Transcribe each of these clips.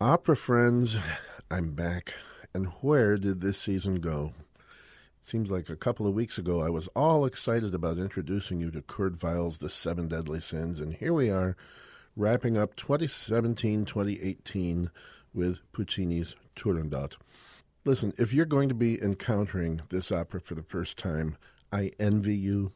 Opera friends, I'm back. And where did this season go? It seems like a couple of weeks ago I was all excited about introducing you to Kurt Weill's The Seven Deadly Sins, and here we are, wrapping up 2017-2018 with Puccini's Turandot. Listen, if you're going to be encountering this opera for the first time, I envy you.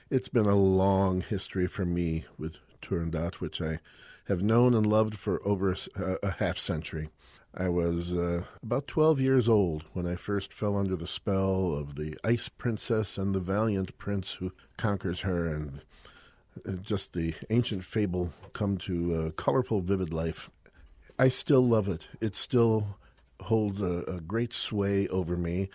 It's been a long history for me with Turandot, which I have known and loved for over a half century. I was about 12 years old when I first fell under the spell of the Ice Princess and the valiant prince who conquers her, and just the ancient fable come to colorful, vivid life. I still love it. It still holds a great sway over me.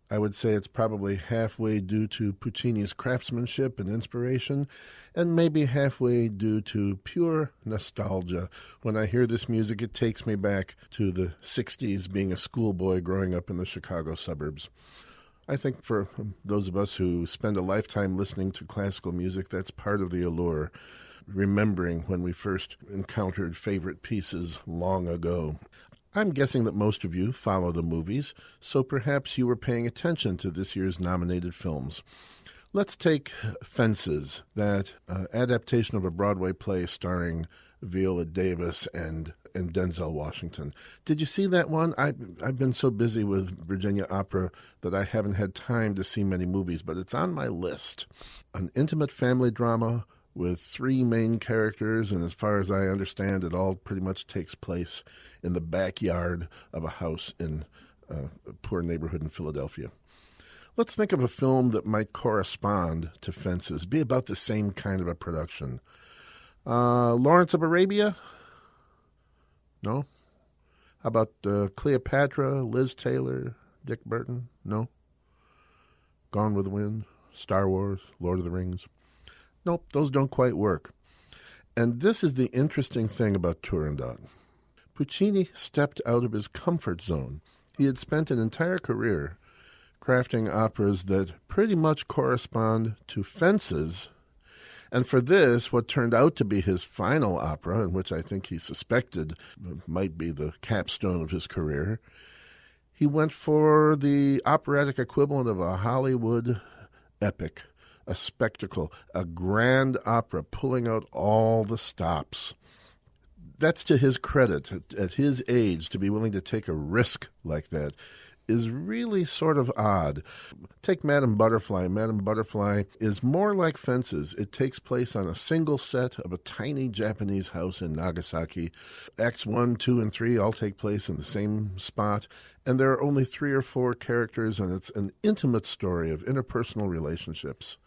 I would say it's probably halfway due to Puccini's craftsmanship and inspiration, and maybe halfway due to pure nostalgia. When I hear this music, it takes me back to the 60s, being a schoolboy growing up in the Chicago suburbs. I think for those of us who spend a lifetime listening to classical music, that's part of the allure, remembering when we first encountered favorite pieces long ago. I'm guessing that most of you follow the movies, so perhaps you were paying attention to this year's nominated films. Let's take Fences, that adaptation of a Broadway play starring Viola Davis and Denzel Washington. Did you see that one? I've been so busy with Virginia Opera that I haven't had time to see many movies, but it's on my list. An intimate family drama with three main characters, and as far as I understand, it all pretty much takes place in the backyard of a house in a poor neighborhood in Philadelphia. Let's think of a film that might correspond to Fences, be about the same kind of a production. Lawrence of Arabia? No? How about Cleopatra, Liz Taylor, Dick Burton? No? Gone with the Wind, Star Wars, Lord of the Rings? Nope, those don't quite work. And this is the interesting thing about Turandot. Puccini stepped out of his comfort zone. He had spent an entire career crafting operas that pretty much correspond to Fences. And for this, what turned out to be his final opera, and which I think he suspected might be the capstone of his career, he went for the operatic equivalent of a Hollywood epic. A spectacle, a grand opera pulling out all the stops. That's to his credit. At his age, to be willing to take a risk like that is really sort of odd. Take Madame Butterfly. Madame Butterfly is more like Fences. It takes place on a single set of a tiny Japanese house in Nagasaki. Acts 1, 2, and 3 all take place in the same spot, and there are only 3 or 4 characters, and it's an intimate story of interpersonal relationships.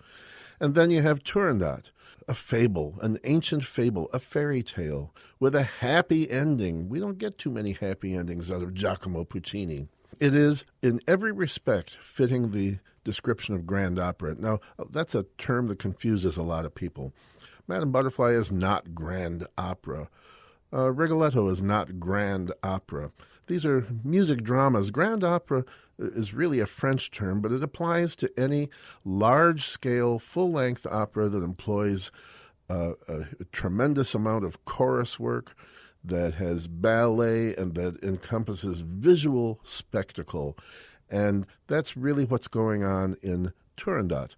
And then you have Turandot, a fable, an ancient fable, a fairy tale, with a happy ending. We don't get too many happy endings out of Giacomo Puccini. It is, in every respect, fitting the description of grand opera. Now, that's a term that confuses a lot of people. Madame Butterfly is not grand opera. Rigoletto is not grand opera. These are music dramas. Grand opera is really a French term, but it applies to any large-scale, full-length opera that employs a tremendous amount of chorus work, that has ballet, and that encompasses visual spectacle. And that's really what's going on in Turandot.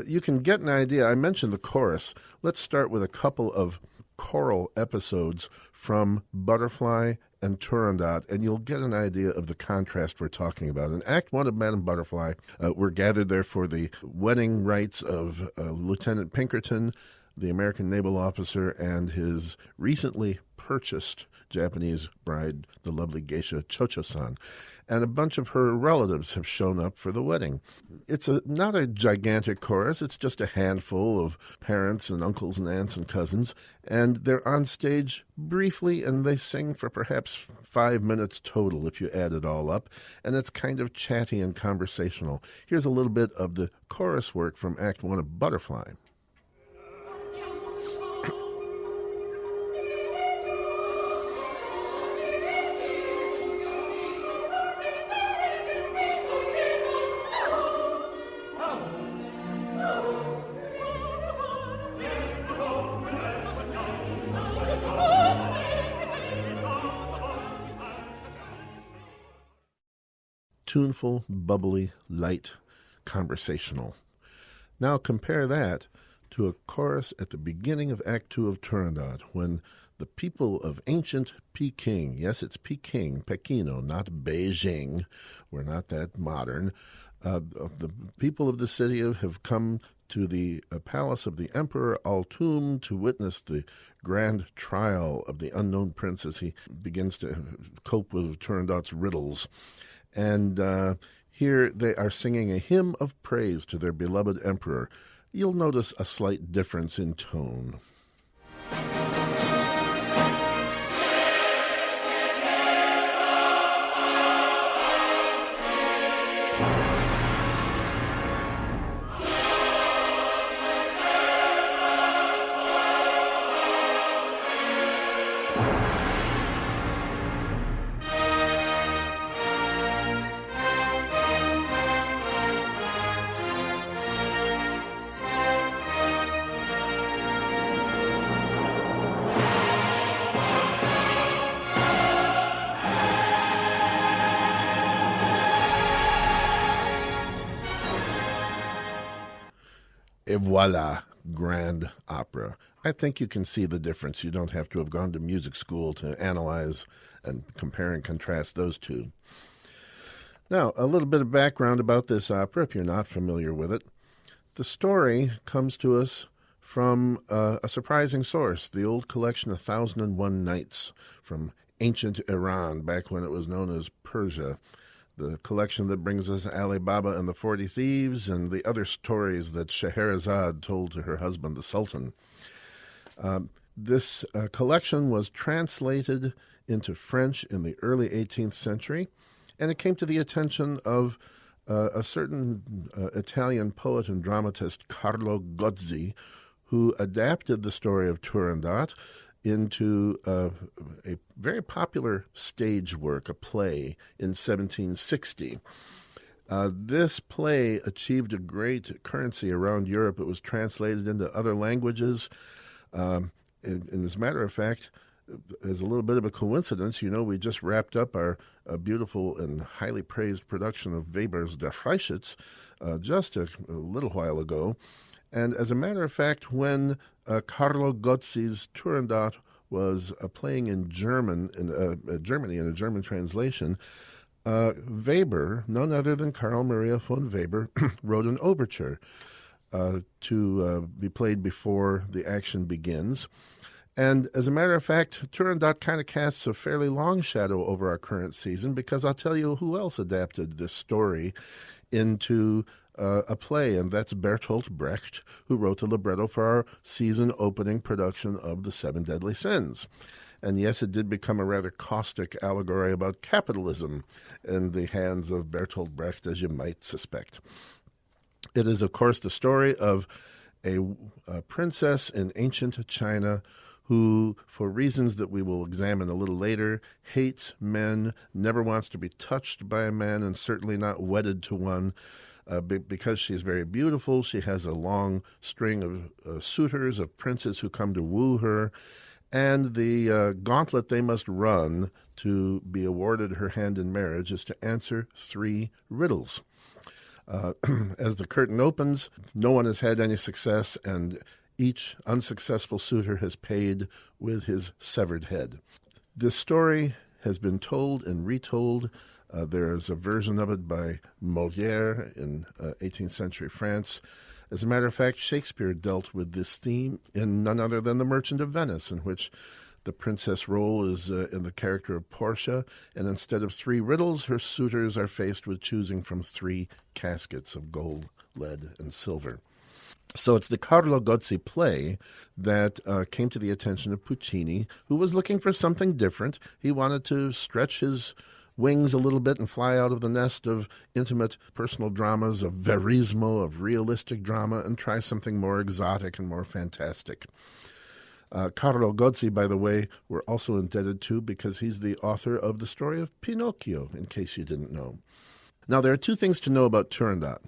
You can get an idea. I mentioned the chorus. Let's start with a couple of choral episodes from Butterfly and Turandot, and you'll get an idea of the contrast we're talking about. In Act 1 of Madame Butterfly, we're gathered there for the wedding rites of Lieutenant Pinkerton, the American naval officer, and his recently purchased Japanese bride, the lovely geisha Cho-Cho-san. And a bunch of her relatives have shown up for the wedding. It's not a gigantic chorus. It's just a handful of parents and uncles and aunts and cousins. And they're on stage briefly, and they sing for perhaps 5 minutes total if you add it all up. And it's kind of chatty and conversational. Here's a little bit of the chorus work from Act 1 of Butterfly. tuneful, bubbly, light, conversational. Now compare that to a chorus at the beginning of Act 2 of Turandot, when the people of ancient Peking, yes, it's Peking, Pekino, not Beijing, we're not that modern, the people of the city have come to the palace of the Emperor Altum to witness the grand trial of the unknown prince as he begins to cope with Turandot's riddles. And here they are singing a hymn of praise to their beloved emperor. You'll notice a slight difference in tone. Et voila, grand opera. I think you can see the difference. You don't have to have gone to music school to analyze and compare and contrast those two. Now, a little bit of background about this opera, if you're not familiar with it. The story comes to us from a surprising source, the old collection 1001 Nights from ancient Iran, back when it was known as Persia. The collection that brings us Ali Baba and the 40 Thieves and the other stories that Scheherazade told to her husband, the Sultan. This collection was translated into French in the early 18th century, and it came to the attention of a certain Italian poet and dramatist, Carlo Gozzi, who adapted the story of Turandot into a very popular stage work, a play, in 1760. This play achieved a great currency around Europe. It was translated into other languages. And as a matter of fact, as a little bit of a coincidence, we just wrapped up our beautiful and highly praised production of Weber's Der Freischütz just a little while ago. And as a matter of fact, when Carlo Gozzi's Turandot was playing in Germany in a German translation, Weber, none other than Carl Maria von Weber, wrote an overture to be played before the action begins. And as a matter of fact, Turandot kind of casts a fairly long shadow over our current season, because I'll tell you who else adapted this story into a play, and that's Bertolt Brecht, who wrote the libretto for our season opening production of The Seven Deadly Sins. And yes, it did become a rather caustic allegory about capitalism in the hands of Bertolt Brecht, as you might suspect. It is, of course, the story of a princess in ancient China who, for reasons that we will examine a little later, hates men, never wants to be touched by a man, and certainly not wedded to one. Because she's very beautiful, she has a long string of suitors, of princes who come to woo her, and the gauntlet they must run to be awarded her hand in marriage is to answer 3 riddles. As the curtain opens, no one has had any success, and each unsuccessful suitor has paid with his severed head. This story has been told and retold. There is a version of it by Molière in 18th century France. As a matter of fact, Shakespeare dealt with this theme in none other than The Merchant of Venice, in which the princess role is in the character of Portia, and instead of 3 riddles, her suitors are faced with choosing from 3 caskets of gold, lead, and silver. So it's the Carlo Gozzi play that came to the attention of Puccini, who was looking for something different. He wanted to stretch his wings a little bit and fly out of the nest of intimate personal dramas, of verismo, of realistic drama, and try something more exotic and more fantastic. Carlo Gozzi, by the way, we're also indebted to because he's the author of the story of Pinocchio, in case you didn't know. Now, there are 2 things to know about Turandot.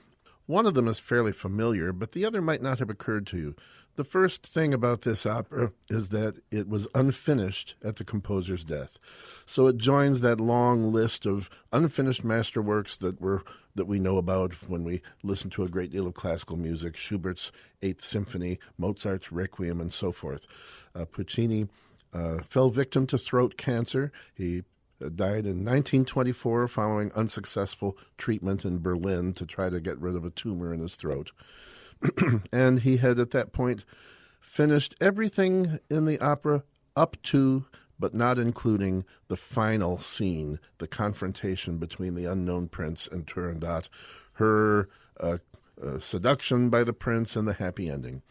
One of them is fairly familiar, but the other might not have occurred to you. The first thing about this opera is that it was unfinished at the composer's death. So it joins that long list of unfinished masterworks that we know about when we listen to a great deal of classical music, Schubert's Eighth Symphony, Mozart's Requiem, and so forth. Puccini fell victim to throat cancer. He died in 1924 following unsuccessful treatment in Berlin to try to get rid of a tumor in his throat. And he had at that point finished everything in the opera up to, but not including, the final scene, the confrontation between the unknown prince and Turandot, her seduction by the prince, and the happy ending.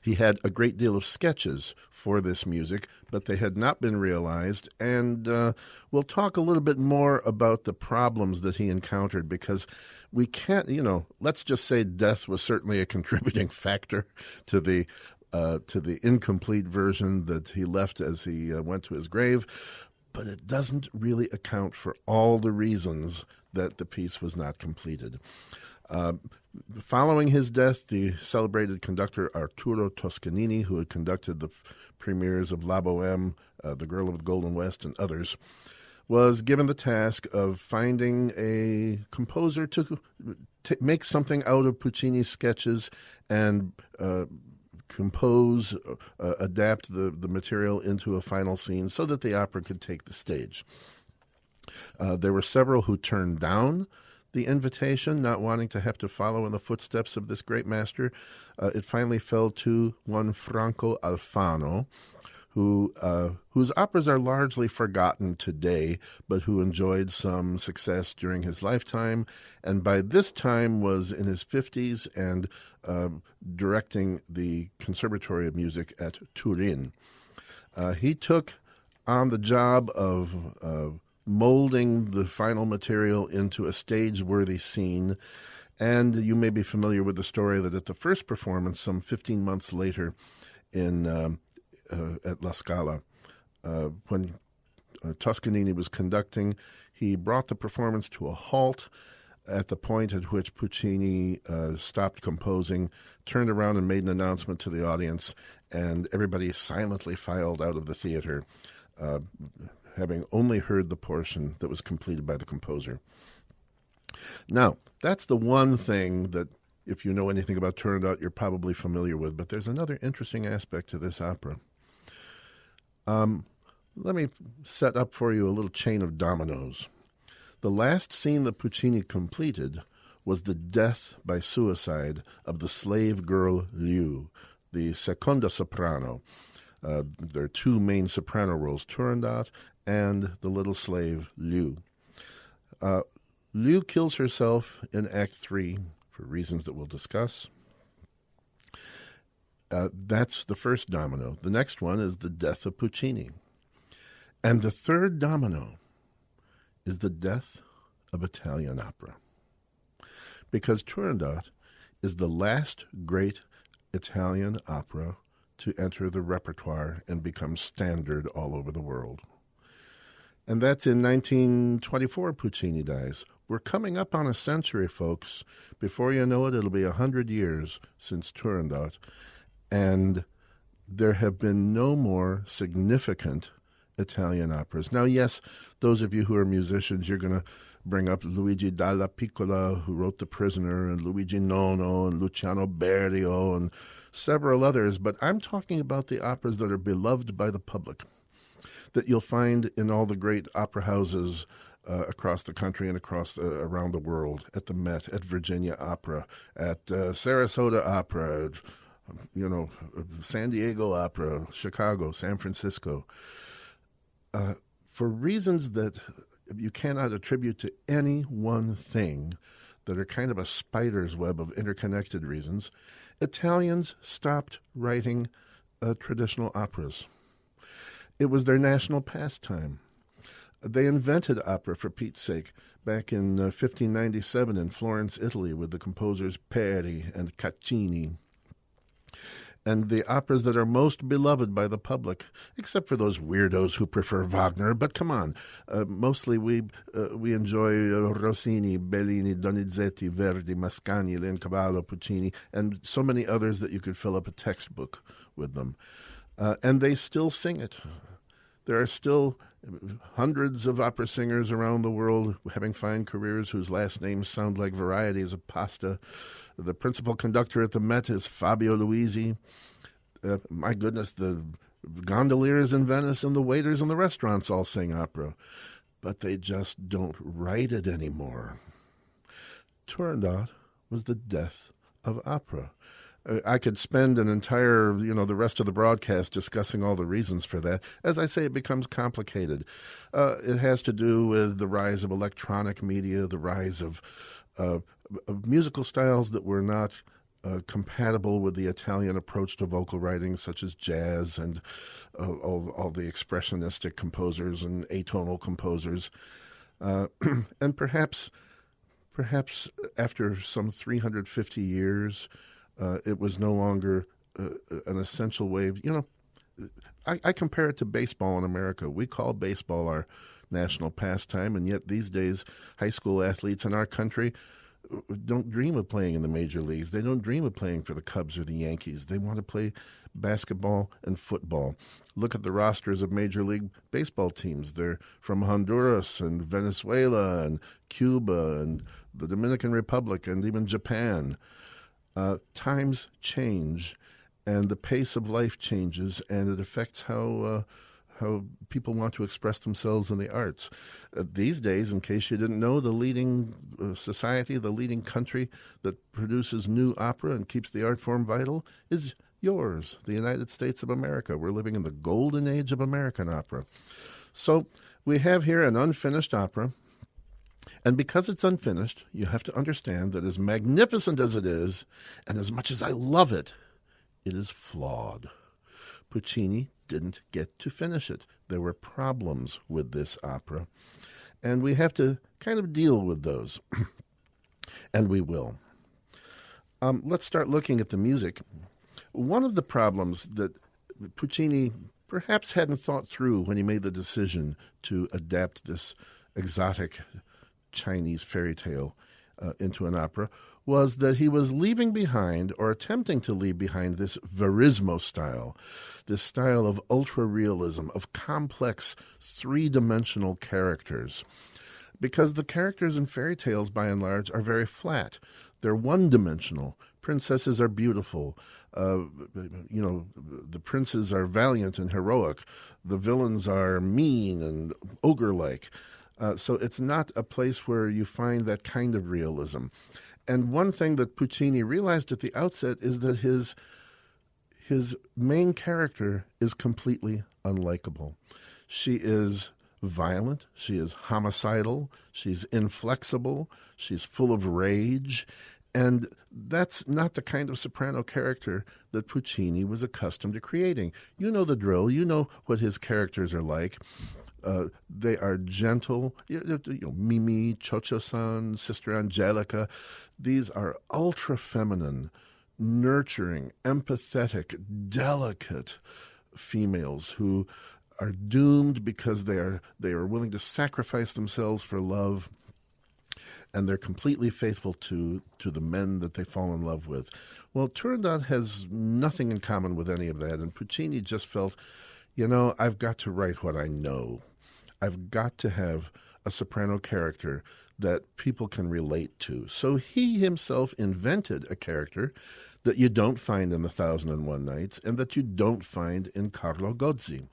He had a great deal of sketches for this music, but they had not been realized, and we'll talk a little bit more about the problems that he encountered, because we can't, let's just say death was certainly a contributing factor to the incomplete version that he left as he went to his grave, but it doesn't really account for all the reasons that the piece was not completed. Following his death, the celebrated conductor Arturo Toscanini, who had conducted the premieres of La Bohème, The Girl of the Golden West, and others, was given the task of finding a composer to make something out of Puccini's sketches and compose, adapt the material into a final scene so that the opera could take the stage. There were several who turned down the invitation, not wanting to have to follow in the footsteps of this great master. It finally fell to one Franco Alfano, whose operas are largely forgotten today, but who enjoyed some success during his lifetime, and by this time was in his 50s and directing the Conservatory of Music at Turin. He took on the job of molding the final material into a stage-worthy scene. And you may be familiar with the story that at the first performance, some 15 months later at La Scala, when Toscanini was conducting, he brought the performance to a halt at the point at which Puccini stopped composing, turned around and made an announcement to the audience, and everybody silently filed out of the theater, having only heard the portion that was completed by the composer. Now, that's the one thing that, if you know anything about Turandot, you're probably familiar with, but there's another interesting aspect to this opera. Let me set up for you a little chain of dominoes. The last scene that Puccini completed was the death by suicide of the slave girl Liu, the seconda soprano. There are two main soprano roles, Turandot and the little slave Liu. Liu kills herself in Act 3 for reasons that we'll discuss. That's the first domino. The next one is the death of Puccini. And the third domino is the death of Italian opera. Because Turandot is the last great Italian opera to enter the repertoire and become standard all over the world. And that's in 1924 Puccini dies. We're coming up on a century, folks. Before you know it, it'll be 100 years since Turandot. And there have been no more significant Italian operas. Now, yes, those of you who are musicians, you're going to bring up Luigi Dalla Piccola, who wrote The Prisoner, and Luigi Nono, and Luciano Berio, and several others. But I'm talking about the operas that are beloved by the public, that you'll find in all the great opera houses across the country and around the world, at the Met, at Virginia Opera, at Sarasota Opera, San Diego Opera, Chicago, San Francisco. For reasons that you cannot attribute to any one thing, that are kind of a spider's web of interconnected reasons, Italians stopped writing traditional operas. It was their national pastime. They invented opera, for Pete's sake, back in 1597 in Florence, Italy, with the composers Peri and Caccini. and the operas that are most beloved by the public, except for those weirdos who prefer Wagner. But come on, mostly we enjoy Rossini, Bellini, Donizetti, Verdi, Mascagni, Leoncavallo, Puccini, and so many others that you could fill up a textbook with them. And they still sing it. There are still hundreds of opera singers around the world having fine careers whose last names sound like varieties of pasta. The principal conductor at the Met is Fabio Luisi. My goodness, the gondoliers in Venice and the waiters in the restaurants all sing opera. But they just don't write it anymore. Turandot was the death of opera. I could spend an entire, the rest of the broadcast discussing all the reasons for that. As I say, it becomes complicated. It has to do with the rise of electronic media, the rise of musical styles that were not compatible with the Italian approach to vocal writing, such as jazz and all the expressionistic composers and atonal composers. And perhaps after some 350 years, it was no longer an essential way. I compare it to baseball in America. We call baseball our national pastime, and yet these days high school athletes in our country don't dream of playing in the major leagues. They don't dream of playing for the Cubs or the Yankees. They want to play basketball and football. Look at the rosters of Major League Baseball teams. They're from Honduras and Venezuela and Cuba and the Dominican Republic and even Japan. Times change, and the pace of life changes, and it affects how people want to express themselves in the arts. These days, in case you didn't know, the leading society, the leading country that produces new opera and keeps the art form vital is yours, the United States of America. We're living in the golden age of American opera. So we have here an unfinished opera. And because it's unfinished, you have to understand that as magnificent as it is, and as much as I love it, it is flawed. Puccini didn't get to finish it. There were problems with this opera, and we have to kind of deal with those. And we will. Let's start looking at the music. One of the problems that Puccini perhaps hadn't thought through when he made the decision to adapt this exotic Chinese fairy tale into an opera was that he was leaving behind, or attempting to leave behind, this verismo style, this style of ultra-realism, of complex three-dimensional characters. Because the characters in fairy tales, by and large, are very flat. They're one-dimensional. Princesses are beautiful. The princes are valiant and heroic. The villains are mean and ogre-like. So it's not a place where you find that kind of realism. And one thing that Puccini realized at the outset is that his main character is completely unlikable. She is violent, she is homicidal, she's inflexible, she's full of rage, and that's not the kind of soprano character that Puccini was accustomed to creating. You know the drill, you know what his characters are like. They are gentle, Mimi, Cho-Cho-san, Sister Angelica. These are ultra-feminine, nurturing, empathetic, delicate females who are doomed because they are willing to sacrifice themselves for love, and they're completely faithful to the men that they fall in love with. Well, Turandot has nothing in common with any of that, and Puccini just felt, I've got to write what I know. I've got to have a soprano character that people can relate to. So he himself invented a character that you don't find in The 1001 Nights and that you don't find in Carlo Gozzi.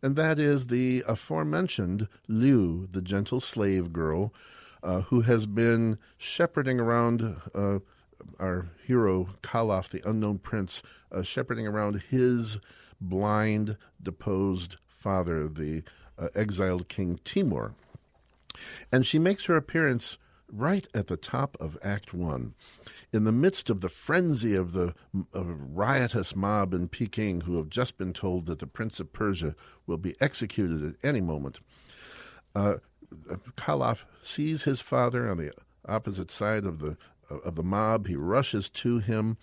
And that is the aforementioned Liu, the gentle slave girl, who has been shepherding around our hero, Kalaf, the unknown prince, shepherding around his blind, deposed father, the exiled King Timur. And she makes her appearance right at the top of Act 1, in the midst of the frenzy of the riotous mob in Peking who have just been told that the Prince of Persia will be executed at any moment. Kalaf sees his father on the opposite side of the mob. He rushes to him,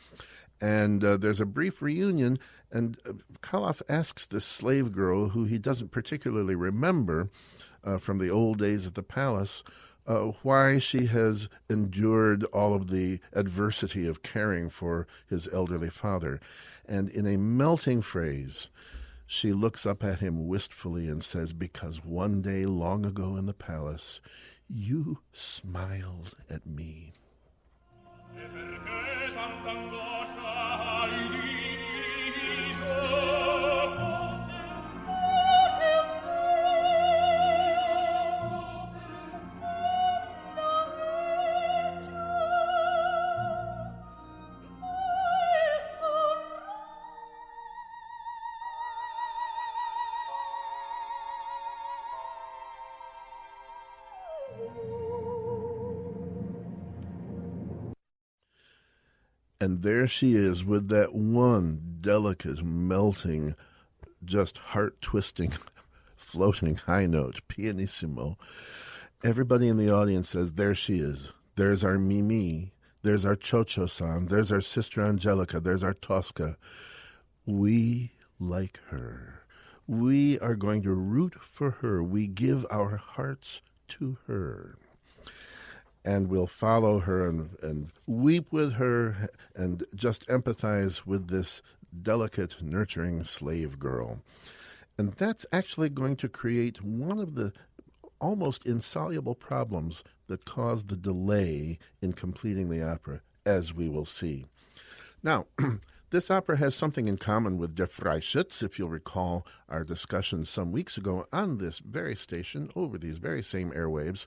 And there's a brief reunion, and Kaloff asks this slave girl, who he doesn't particularly remember from the old days at the palace, why she has endured all of the adversity of caring for his elderly father. And in a melting phrase, she looks up at him wistfully and says, "Because one day long ago in the palace, you smiled at me." And there she is with that one delicate, melting, just heart-twisting, floating high note, pianissimo. Everybody in the audience says, there she is. There's our Mimi. There's our Cho-Cho-san. There's our sister Angelica. There's our Tosca. We like her. We are going to root for her. We give our hearts to her. And we'll follow her and weep with her and just empathize with this delicate, nurturing slave girl. And that's actually going to create one of the almost insoluble problems that caused the delay in completing the opera, as we will see. Now, this opera has something in common with Der Freischütz, if you'll recall our discussion some weeks ago on this very station, over these very same airwaves.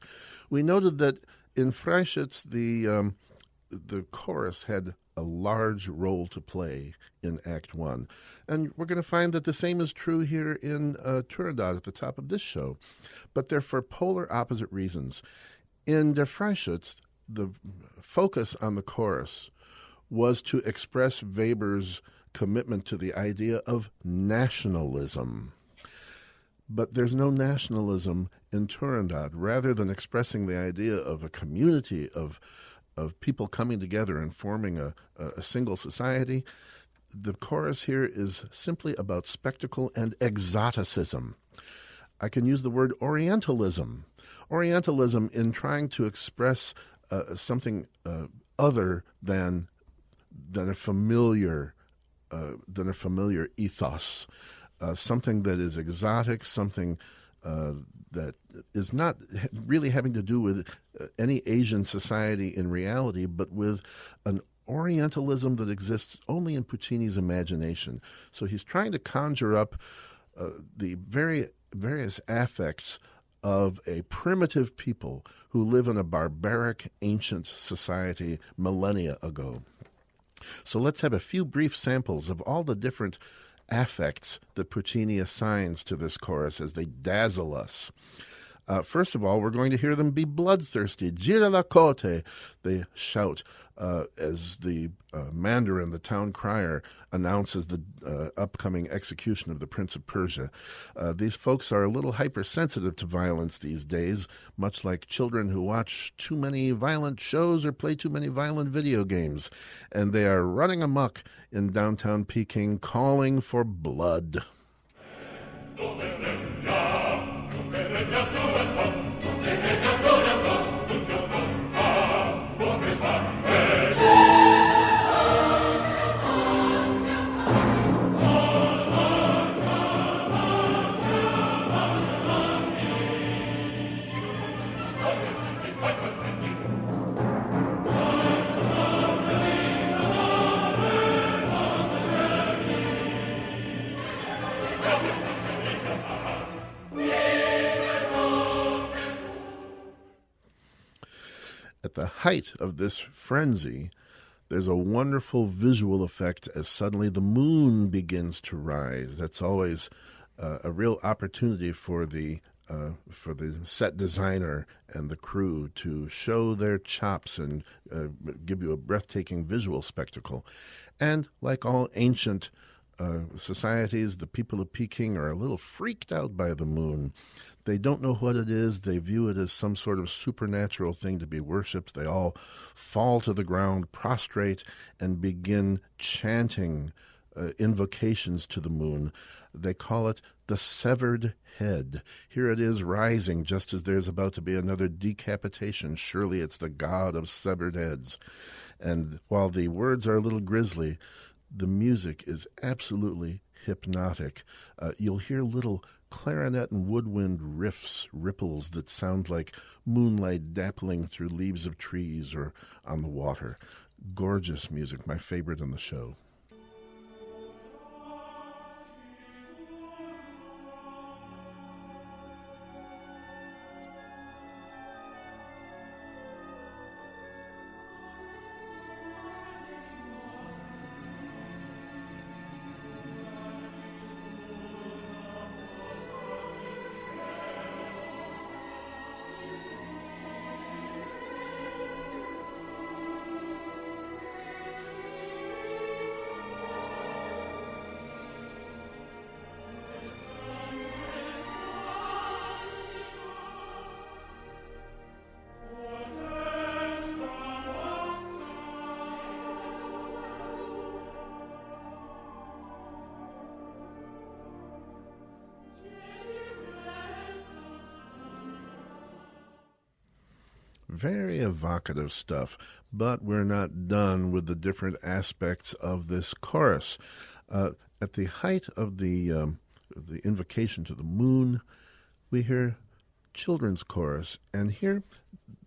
We noted that in Freischütz, the chorus had a large role to play in Act 1. And we're going to find that the same is true here in Turandot at the top of this show. But they're for polar opposite reasons. In Der Freischütz, the focus on the chorus was to express Weber's commitment to the idea of nationalism. But there's no nationalism in Turandot. Rather than expressing the idea of a community of people coming together and forming a single society, the chorus here is simply about spectacle and exoticism. I can use the word Orientalism. Orientalism in trying to express something other than a familiar ethos. Something that is exotic, something that is not really having to do with any Asian society in reality, but with an Orientalism that exists only in Puccini's imagination. So he's trying to conjure up the various affects of a primitive people who live in a barbaric, ancient society millennia ago. So let's have a few brief samples of all the different affects that Puccini assigns to this chorus as they dazzle us. First of all, we're going to hear them be bloodthirsty. Gira la cote, they shout as the mandarin, the town crier, announces the upcoming execution of the Prince of Persia. These folks are a little hypersensitive to violence these days, much like children who watch too many violent shows or play too many violent video games. And they are running amok in downtown Peking, calling for blood. At the height of this frenzy, there's a wonderful visual effect as suddenly the moon begins to rise. That's always a real opportunity for the set designer and the crew to show their chops and give you a breathtaking visual spectacle. And like all ancient societies, the people of Peking are a little freaked out by the moon. They don't know what it is. They view it as some sort of supernatural thing to be worshipped. They all fall to the ground, prostrate, and begin chanting invocations to the moon. They call it the severed head. Here it is rising just as there's about to be another decapitation. Surely it's the god of severed heads. And while the words are a little grisly, the music is absolutely hypnotic. You'll hear little clarinet and woodwind riffs, ripples that sound like moonlight dappling through leaves of trees or on the water. Gorgeous music, my favorite on the show. Very evocative stuff, but we're not done with the different aspects of this chorus. At the height of the invocation to the moon, we hear children's chorus, and here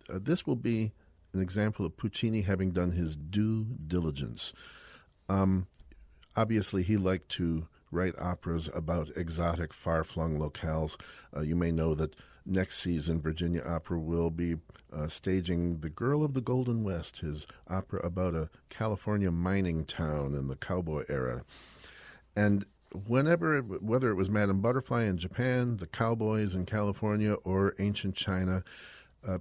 this will be an example of Puccini having done his due diligence. Obviously, he liked to write operas about exotic, far-flung locales. You may know that next season, Virginia Opera will be staging The Girl of the Golden West, his opera about a California mining town in the cowboy era. And whether it was Madame Butterfly in Japan, the cowboys in California, or ancient China,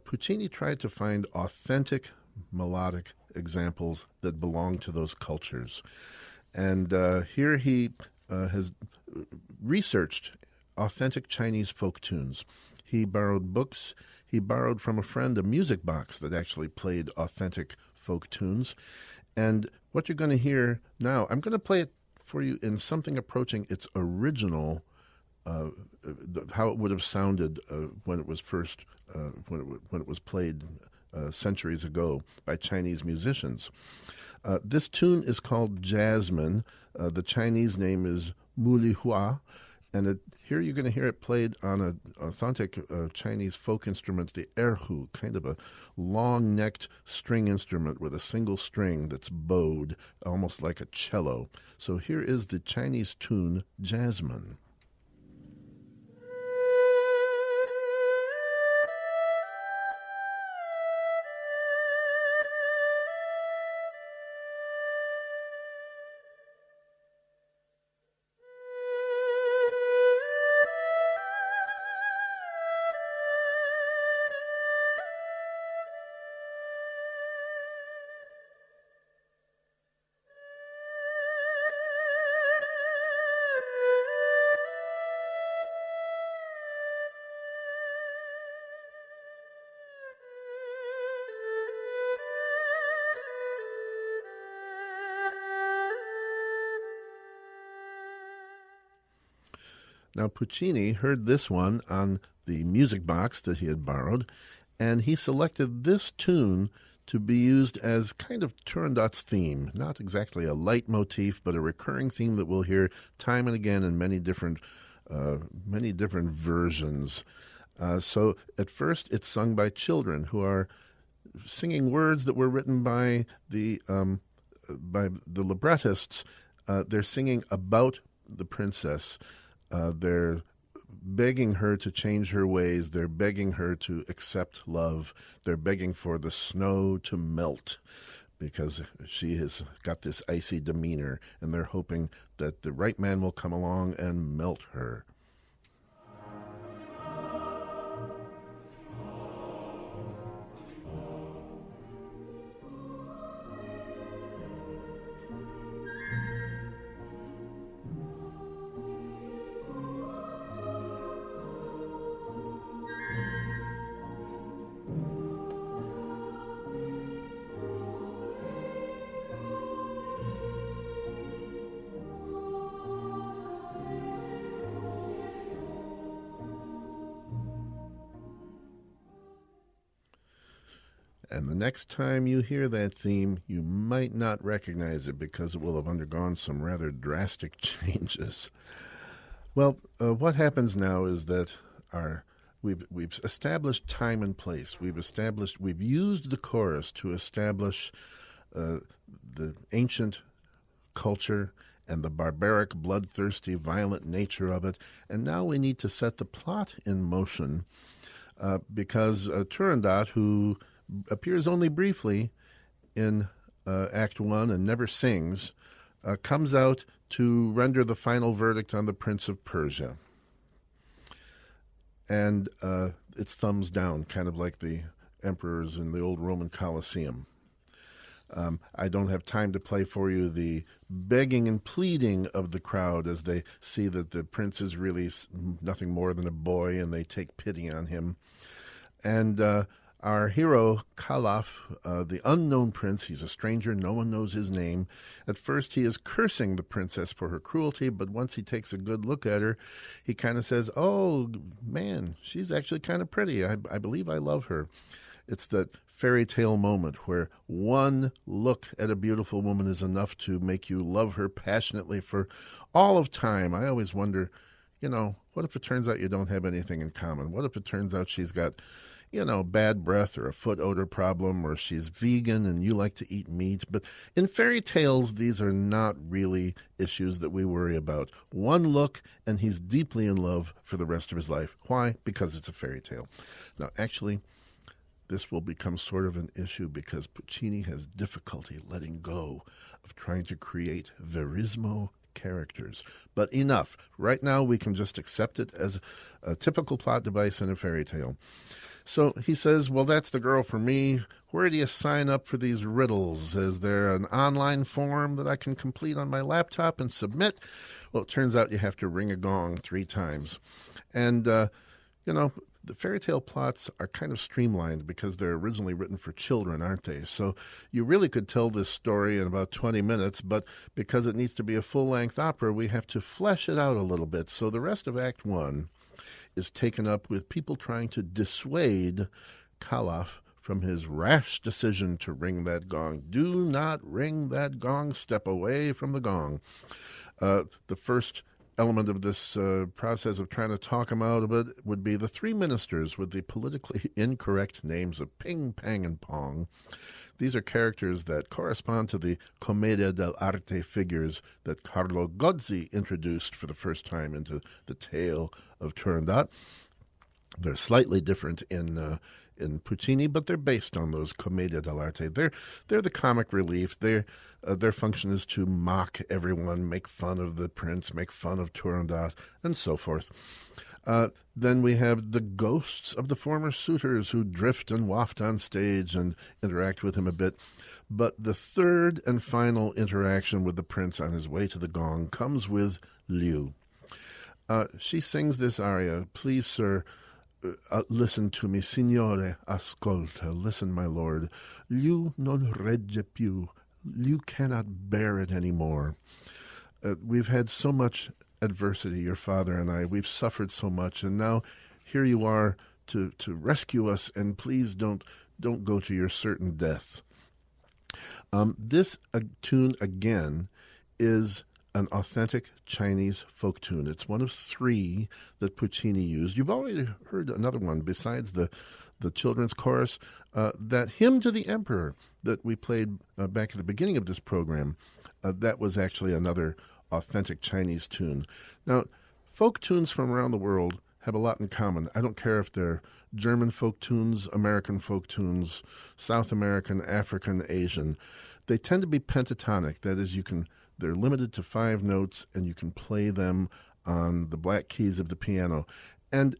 Puccini tried to find authentic melodic examples that belong to those cultures. And here he has researched authentic Chinese folk tunes. He borrowed books. He borrowed from a friend a music box that actually played authentic folk tunes. And what you're going to hear now, I'm going to play it for you in something approaching its original, how it would have sounded when it was first, when it was played centuries ago by Chinese musicians. This tune is called Jasmine. The Chinese name is Mulihua. And here you're going to hear it played on an authentic Chinese folk instrument, the erhu, kind of a long-necked string instrument with a single string that's bowed, almost like a cello. So here is the Chinese tune, Jasmine. Now, Puccini heard this one on the music box that he had borrowed, and he selected this tune to be used as kind of Turandot's theme. Not exactly a leitmotif, but a recurring theme that we'll hear time and again in many different versions. So at first, it's sung by children who are singing words that were written by the librettists. They're singing about the princess. They're begging her to change her ways. They're begging her to accept love. They're begging for the snow to melt because she has got this icy demeanor, and they're hoping that the right man will come along and melt her. And the next time you hear that theme, you might not recognize it because it will have undergone some rather drastic changes. Well, what happens now is that we've established time and place. We've used the chorus to establish the ancient culture and the barbaric, bloodthirsty, violent nature of it. And now we need to set the plot in motion because Turandot, who appears only briefly in Act 1 and never sings, comes out to render the final verdict on the Prince of Persia. And it's thumbs down, kind of like the emperors in the old Roman Colosseum. I don't have time to play for you the begging and pleading of the crowd as they see that the prince is really nothing more than a boy and they take pity on him. And our hero, Kalaf, the unknown prince, he's a stranger, no one knows his name. At first he is cursing the princess for her cruelty, but once he takes a good look at her, he kind of says, oh, man, she's actually kind of pretty. I believe I love her. It's that fairy tale moment where one look at a beautiful woman is enough to make you love her passionately for all of time. I always wonder, what if it turns out you don't have anything in common? What if it turns out she's got, bad breath or a foot odor problem, or she's vegan and you like to eat meat? But in fairy tales, these are not really issues that we worry about. One look and he's deeply in love for the rest of his life. Why? Because it's a fairy tale. Now, actually, this will become sort of an issue because Puccini has difficulty letting go of trying to create verismo characters. But enough. Right now we can just accept it as a typical plot device in a fairy tale. So he says, well, that's the girl for me. Where do you sign up for these riddles? Is there an online form that I can complete on my laptop and submit? Well, it turns out you have to ring a gong 3 times. And, the fairy tale plots are kind of streamlined because they're originally written for children, aren't they? So you really could tell this story in about 20 minutes, but because it needs to be a full-length opera, we have to flesh it out a little bit. So the rest of Act 1 is taken up with people trying to dissuade Kalaf from his rash decision to ring that gong. Do not ring that gong. Step away from the gong. The first element of this process of trying to talk him out of it would be the 3 ministers with the politically incorrect names of Ping, Pang, and Pong. These are characters that correspond to the Commedia dell'arte figures that Carlo Gozzi introduced for the first time into the tale of Turandot. They're slightly different in Puccini, but they're based on those Commedia dell'arte. They're the comic relief. Their function is to mock everyone, make fun of the prince, make fun of Turandot, and so forth. Then we have the ghosts of the former suitors who drift and waft on stage and interact with him a bit. But the third and final interaction with the prince on his way to the gong comes with Liu. She sings this aria, please, sir, listen to me, signore, ascolta, listen, my lord. Liu non regge più. Liu cannot bear it anymore. We've had so much adversity, your father and I. We've suffered so much, and now here you are to rescue us, and please don't go to your certain death. This tune, again, is an authentic Chinese folk tune. It's one of 3 that Puccini used. You've already heard another one besides the children's chorus, that hymn to the emperor that we played back at the beginning of this program. That was actually another authentic Chinese tune. Now, folk tunes from around the world have a lot in common. I don't care if they're German folk tunes, American folk tunes, South American, African, Asian. They tend to be pentatonic. That is, they're limited to 5 notes, and you can play them on the black keys of the piano. And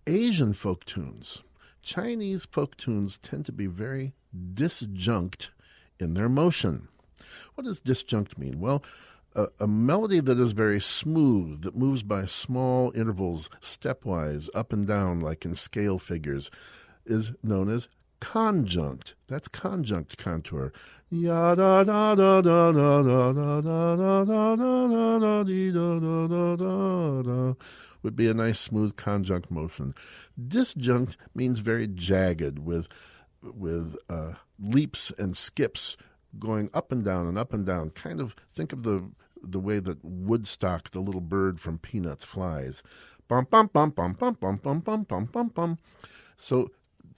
Asian folk tunes, Chinese folk tunes, tend to be very disjunct in their motion. What does disjunct mean? Well, a melody that is very smooth, that moves by small intervals, stepwise, up and down, like in scale figures, is known as conjunct. That's conjunct contour. Ya da da da da da da da da da da da da dee da da da da da would be a nice smooth conjunct motion. Disjunct means very jagged, with with leaps and skips going up and down and up and down. Kind of think of the way that Woodstock, the little bird from Peanuts, flies. Bum, bum, bum, bum, bum, bum, bum, bum, bum, bum, bum. So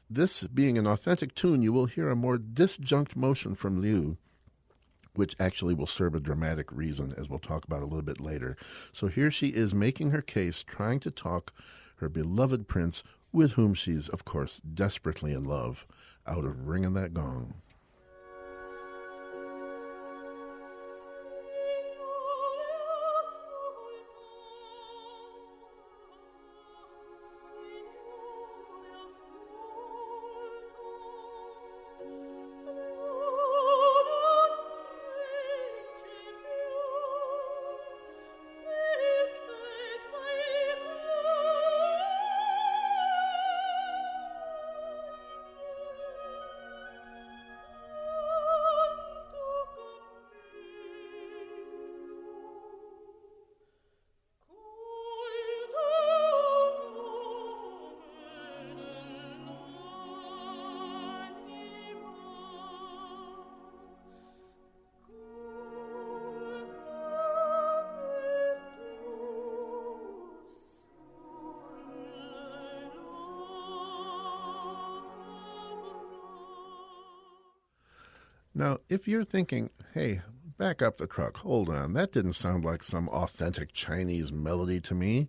this being an authentic tune, you will hear a more disjunct motion from Liu, which actually will serve a dramatic reason, as we'll talk about a little bit later. So here she is making her case, trying to talk her beloved prince, with whom she's, of course, desperately in love, out of ringing that gong. Now, if you're thinking, hey, back up the truck, hold on, that didn't sound like some authentic Chinese melody to me.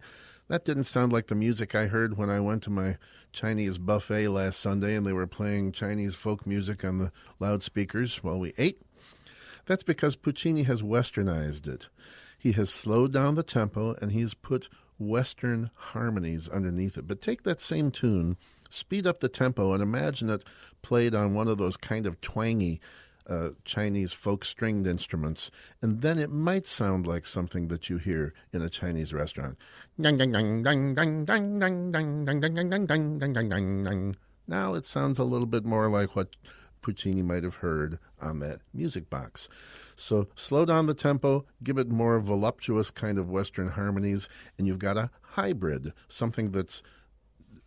That didn't sound like the music I heard when I went to my Chinese buffet last Sunday and they were playing Chinese folk music on the loudspeakers while we ate. That's because Puccini has westernized it. He has slowed down the tempo and he's put Western harmonies underneath it. But take that same tune, speed up the tempo, and imagine it played on one of those kind of twangy Chinese folk stringed instruments, and then it might sound like something that you hear in a Chinese restaurant. Now it sounds a little bit more like what Puccini might have heard on that music box. So slow down the tempo, give it more voluptuous kind of Western harmonies, and you've got a hybrid, something that's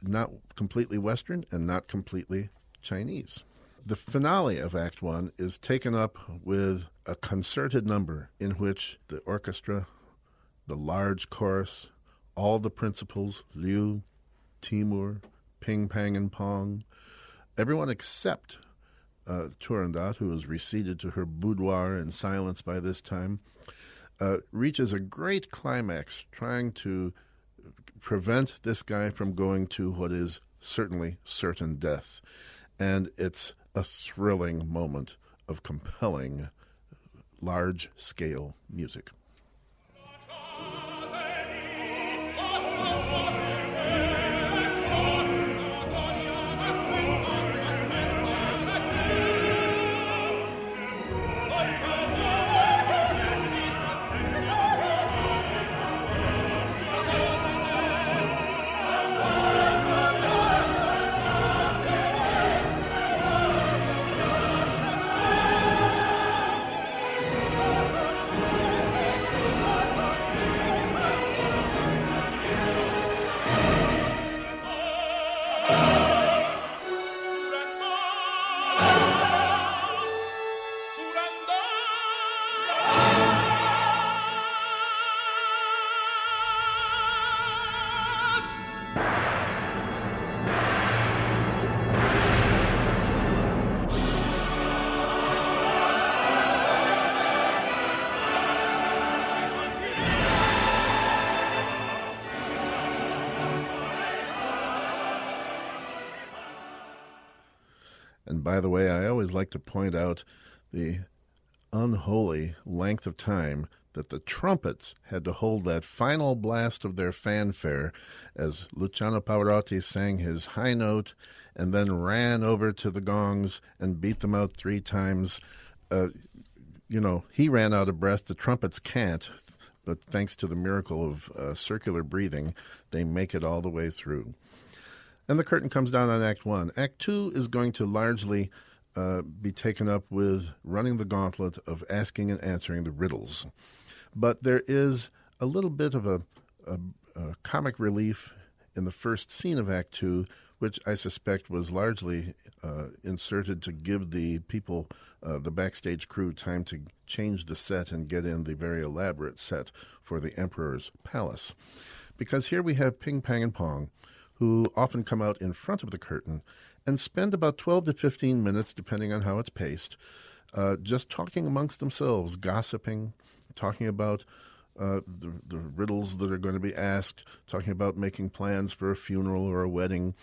not completely Western and not completely Chinese. The finale of Act One is taken up with a concerted number in which the orchestra, the large chorus, all the principals, Liu, Timur, Ping Pang and Pong, everyone except Turandot, who is receded to her boudoir in silence by this time, reaches a great climax trying to prevent this guy from going to what is certainly certain death. And it's a thrilling moment of compelling, large-scale music. And by the way, I always like to point out the unholy length of time that the trumpets had to hold that final blast of their fanfare as Luciano Pavarotti sang his high note and then ran over to the gongs and beat them out 3 times. He ran out of breath. The trumpets can't, but thanks to the miracle of circular breathing, they make it all the way through. And the curtain comes down on Act One. Act Two is going to largely be taken up with running the gauntlet of asking and answering the riddles. But there is a little bit of a comic relief in the first scene of Act Two which I suspect was largely inserted to give the people, the backstage crew, time to change the set and get in the very elaborate set for the Emperor's Palace. Because here we have Ping, Pang, and Pong, who often come out in front of the curtain and spend about 12 to 15 minutes, depending on how it's paced, just talking amongst themselves, gossiping, talking about the riddles that are going to be asked, talking about making plans for a funeral or a wedding.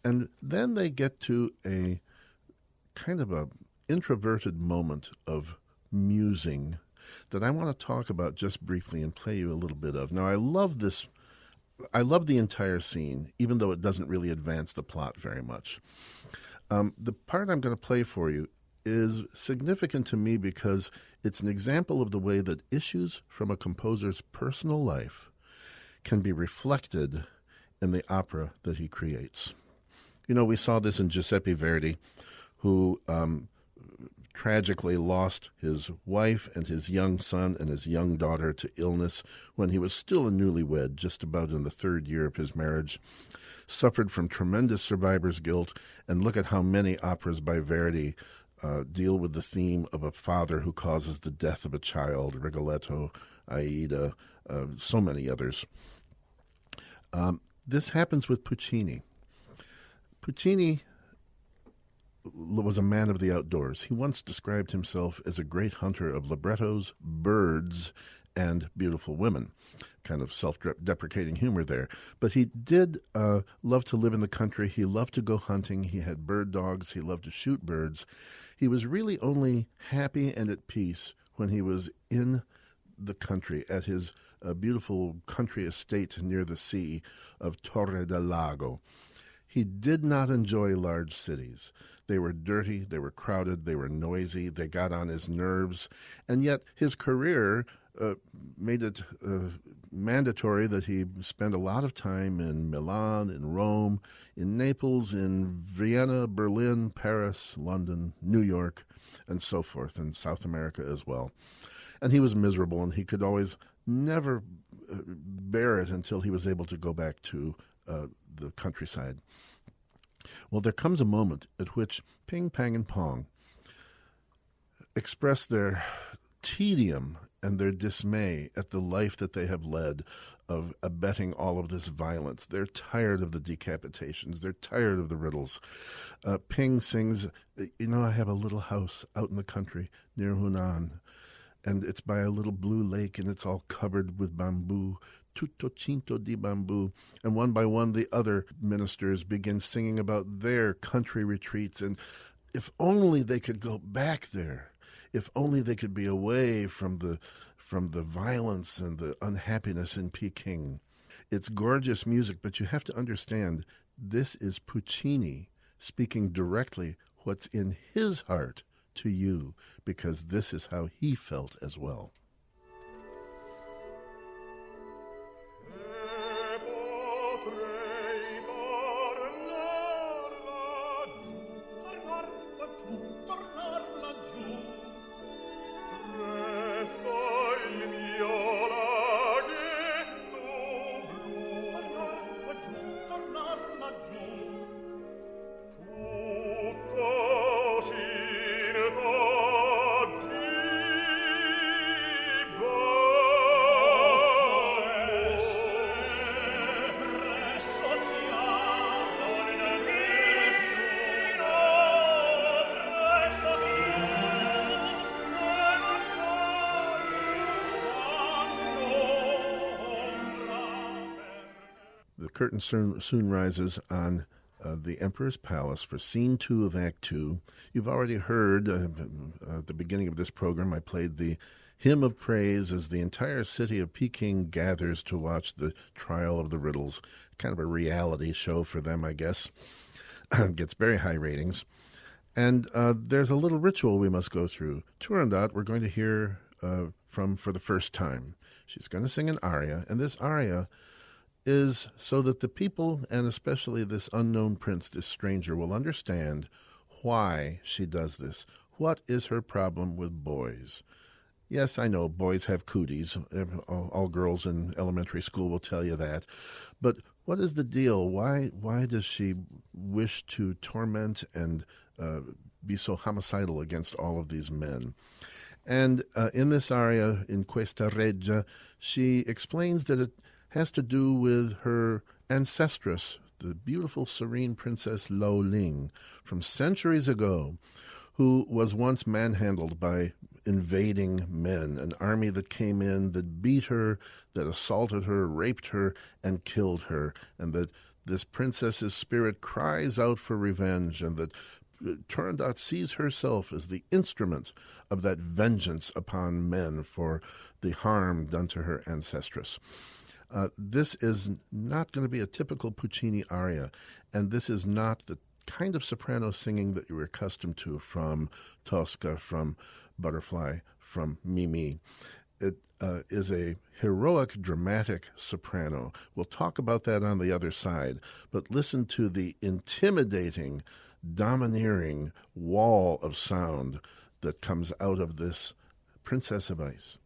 And then they get to a kind of a introverted moment of musing that I want to talk about just briefly and play you a little bit of. Now, I love this. I love the entire scene, even though it doesn't really advance the plot very much. The part I'm going to play for you is significant to me because it's an example of the way that issues from a composer's personal life can be reflected in the opera that he creates. You know, we saw this in Giuseppe Verdi, who tragically lost his wife and his young son and his young daughter to illness when he was still a newlywed, just about in the third year of his marriage, suffered from tremendous survivor's guilt, and look at how many operas by Verdi deal with the theme of a father who causes the death of a child, Rigoletto, Aida, so many others. This happens with Puccini. Puccini was a man of the outdoors. He once described himself as a great hunter of librettos, birds, and beautiful women. Kind of self-deprecating humor there. But he did love to live in the country. He loved to go hunting. He had bird dogs. He loved to shoot birds. He was really only happy and at peace when he was in the country at his beautiful country estate near the sea of Torre del Lago. He did not enjoy large cities. They were dirty, they were crowded, they were noisy, they got on his nerves, and yet his career made it mandatory that he spend a lot of time in Milan, in Rome, in Naples, in Vienna, Berlin, Paris, London, New York, and so forth, and South America as well. And he was miserable, and he could always never bear it until he was able to go back to the countryside. Well, there comes a moment at which Ping, Pang, and Pong express their tedium and their dismay at the life that they have led of abetting all of this violence. They're tired of the decapitations. They're tired of the riddles. Ping sings, you know, I have a little house out in the country near Hunan, and it's by a little blue lake, and it's all covered with bamboo, tutto cinto di bamboo. And one by one, the other ministers begin singing about their country retreats, and if only they could go back there, if only they could be away from the violence and the unhappiness in Peking. It's gorgeous music, but you have to understand, this is Puccini speaking directly what's in his heart to you, because this is how he felt as well. The curtain soon rises on the Emperor's Palace for Scene 2 of Act 2. You've already heard at the beginning of this program, I played the hymn of praise as the entire city of Peking gathers to watch the trial of the riddles. Kind of a reality show for them, I guess. Gets very high ratings. And there's a little ritual we must go through. Turandot, we're going to hear from for the first time. She's going to sing an aria, and this aria is so that the people, and especially this unknown prince, this stranger, will understand why she does this. What is her problem with boys? Yes, I know boys have cooties. All girls in elementary school will tell you that. But What is the deal? Why does she wish to torment and be so homicidal against all of these men? And in this aria, in Questa Reggia, she explains that it has to do with her ancestress, the beautiful, serene Princess Lo Ling, from centuries ago, who was once manhandled by invading men, an army that came in, that beat her, that assaulted her, raped her, and killed her, and that this princess's spirit cries out for revenge, and that Turandot sees herself as the instrument of that vengeance upon men for the harm done to her ancestress. This is not going to be a typical Puccini aria, and this is not the kind of soprano singing that you're accustomed to from Tosca, from Butterfly, from Mimi. It is a heroic, dramatic soprano. We'll talk about that on the other side, but listen to the intimidating, domineering wall of sound that comes out of this Princess of Ice.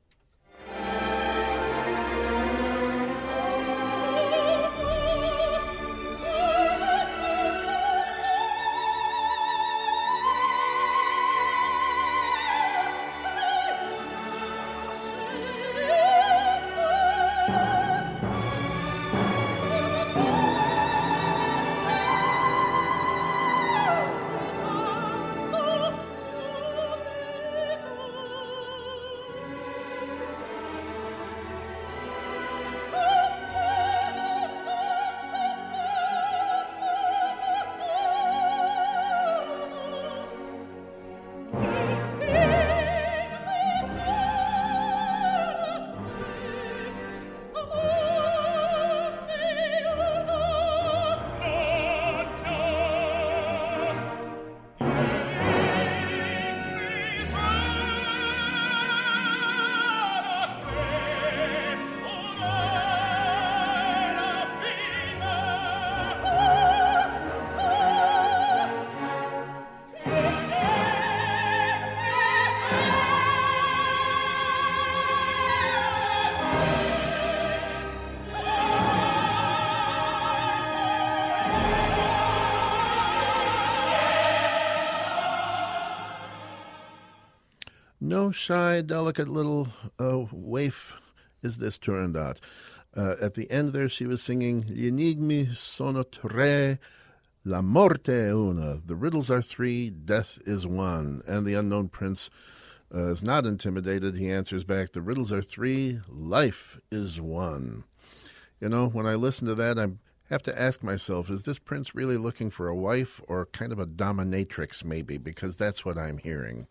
No shy, delicate little waif is this Turandot. At the end there she was singing Gli enigmi sono tre, la morte è una. The riddles are three, death is one. And the unknown prince is not intimidated. He answers back, the riddles are three, life is one. You know, when I listen to that, I have to ask myself, is this prince really looking for a wife or kind of a dominatrix maybe? Because that's what I'm hearing.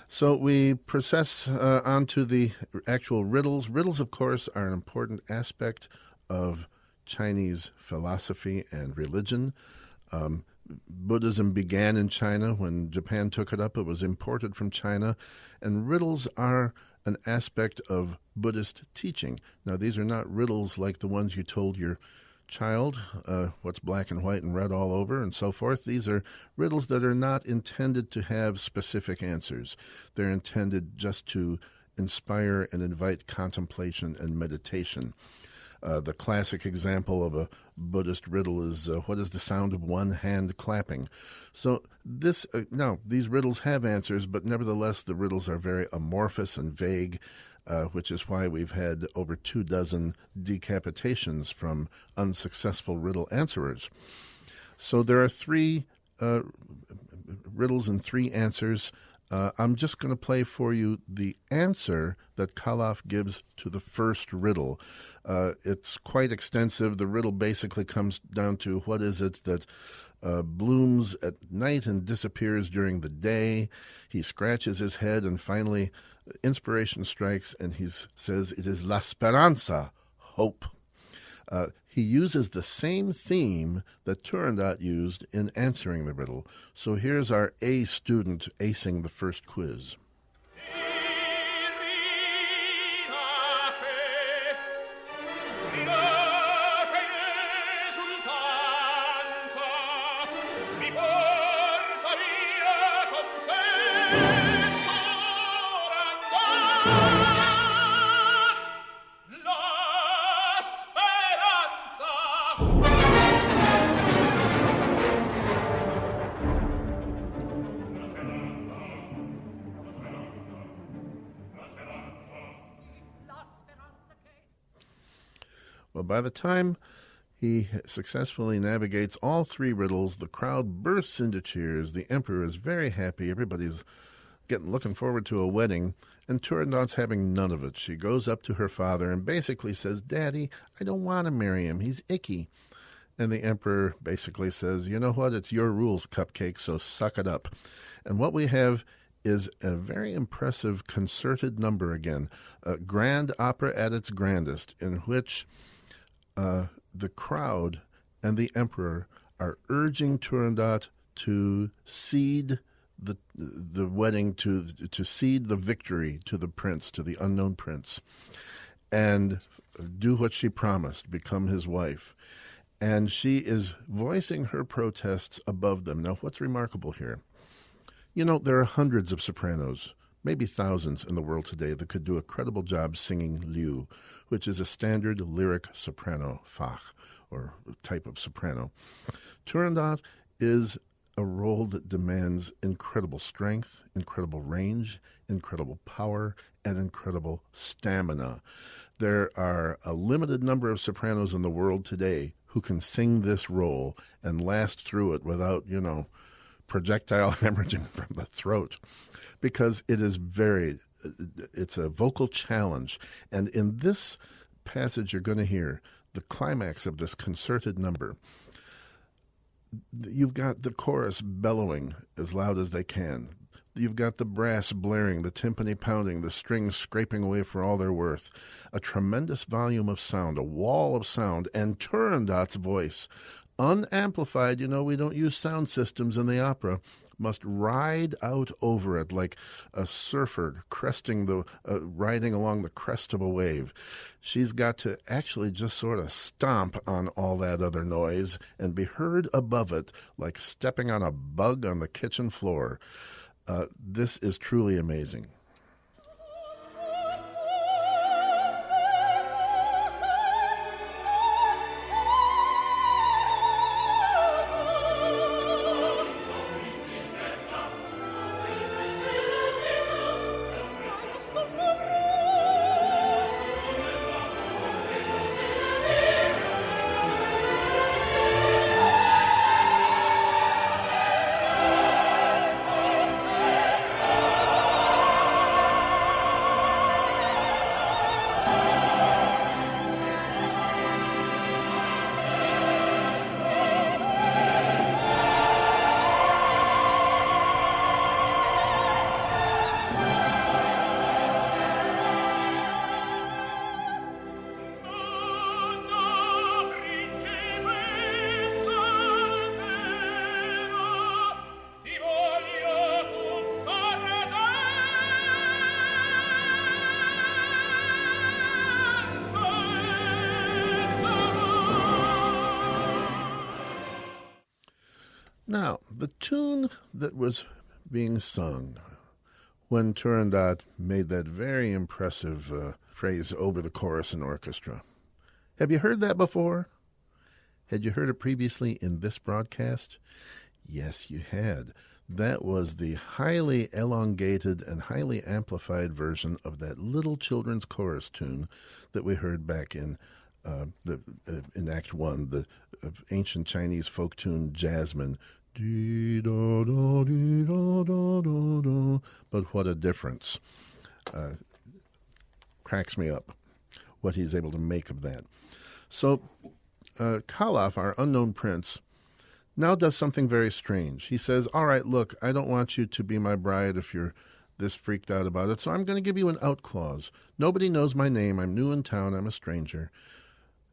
So we process onto the actual riddles. Riddles, of course, are an important aspect of Chinese philosophy and religion. Buddhism began in China. When Japan took it up, it was imported from China. And riddles are an aspect of Buddhist teaching. Now, these are not riddles like the ones you told your child, what's black and white and red all over and so forth. These are riddles that are not intended to have specific answers. They're intended just to inspire and invite contemplation and meditation. The classic example of a Buddhist riddle is, what is the sound of one hand clapping? So these riddles have answers, but nevertheless the riddles are very amorphous and vague, which is why we've had over 24 decapitations from unsuccessful riddle answerers. So there are three riddles and three answers. I'm just going to play for you the answer that Khalaf gives to the first riddle. It's quite extensive. The riddle basically comes down to what is it that blooms at night and disappears during the day. He scratches his head and finally inspiration strikes and he says it is la speranza, hope. He uses the same theme that Turandot used in answering the riddle. So here's our A student acing the first quiz. Well, by the time he successfully navigates all three riddles, the crowd bursts into cheers. The emperor is very happy. Everybody's looking forward to a wedding, and Turandot's having none of it. She goes up to her father and basically says, "Daddy, I don't want to marry him. He's icky." And the emperor basically says, "You know what? It's your rules, Cupcake, so suck it up." And what we have is a very impressive concerted number again, a grand opera at its grandest, in which the crowd and the emperor are urging Turandot to cede the wedding, to cede the victory to the prince, to the unknown prince, and do what she promised, become his wife. And she is voicing her protests above them. Now, what's remarkable here? There are hundreds of sopranos, maybe thousands in the world today, that could do a credible job singing liu, which is a standard lyric soprano fach, or type of soprano. Turandot is a role that demands incredible strength, incredible range, incredible power, and incredible stamina. There are a limited number of sopranos in the world today who can sing this role and last through it without, projectile hemorrhaging from the throat, because it's a vocal challenge. And in this passage, you're going to hear the climax of this concerted number. You've got the chorus bellowing as loud as they can. You've got the brass blaring, the timpani pounding, the strings scraping away for all they're worth. A tremendous volume of sound, a wall of sound, and Turandot's voice, unamplified. We don't use sound systems in the opera, must ride out over it like a surfer riding along the crest of a wave. She's got to actually just sort of stomp on all that other noise and be heard above it like stepping on a bug on the kitchen floor. This is truly amazing. Now, the tune that was being sung when Turandot made that very impressive phrase over the chorus and orchestra. Have you heard that before? Had you heard it previously in this broadcast? Yes, you had. That was the highly elongated and highly amplified version of that little children's chorus tune that we heard back in Act 1, the ancient Chinese folk tune Jasmine. But what a difference. Cracks me up what he's able to make of that. So Kalaf, our unknown prince, now does something very strange. He says, all right, look, I don't want you to be my bride if you're this freaked out about it, so I'm going to give you an out clause. Nobody knows my name. I'm new in town. I'm a stranger.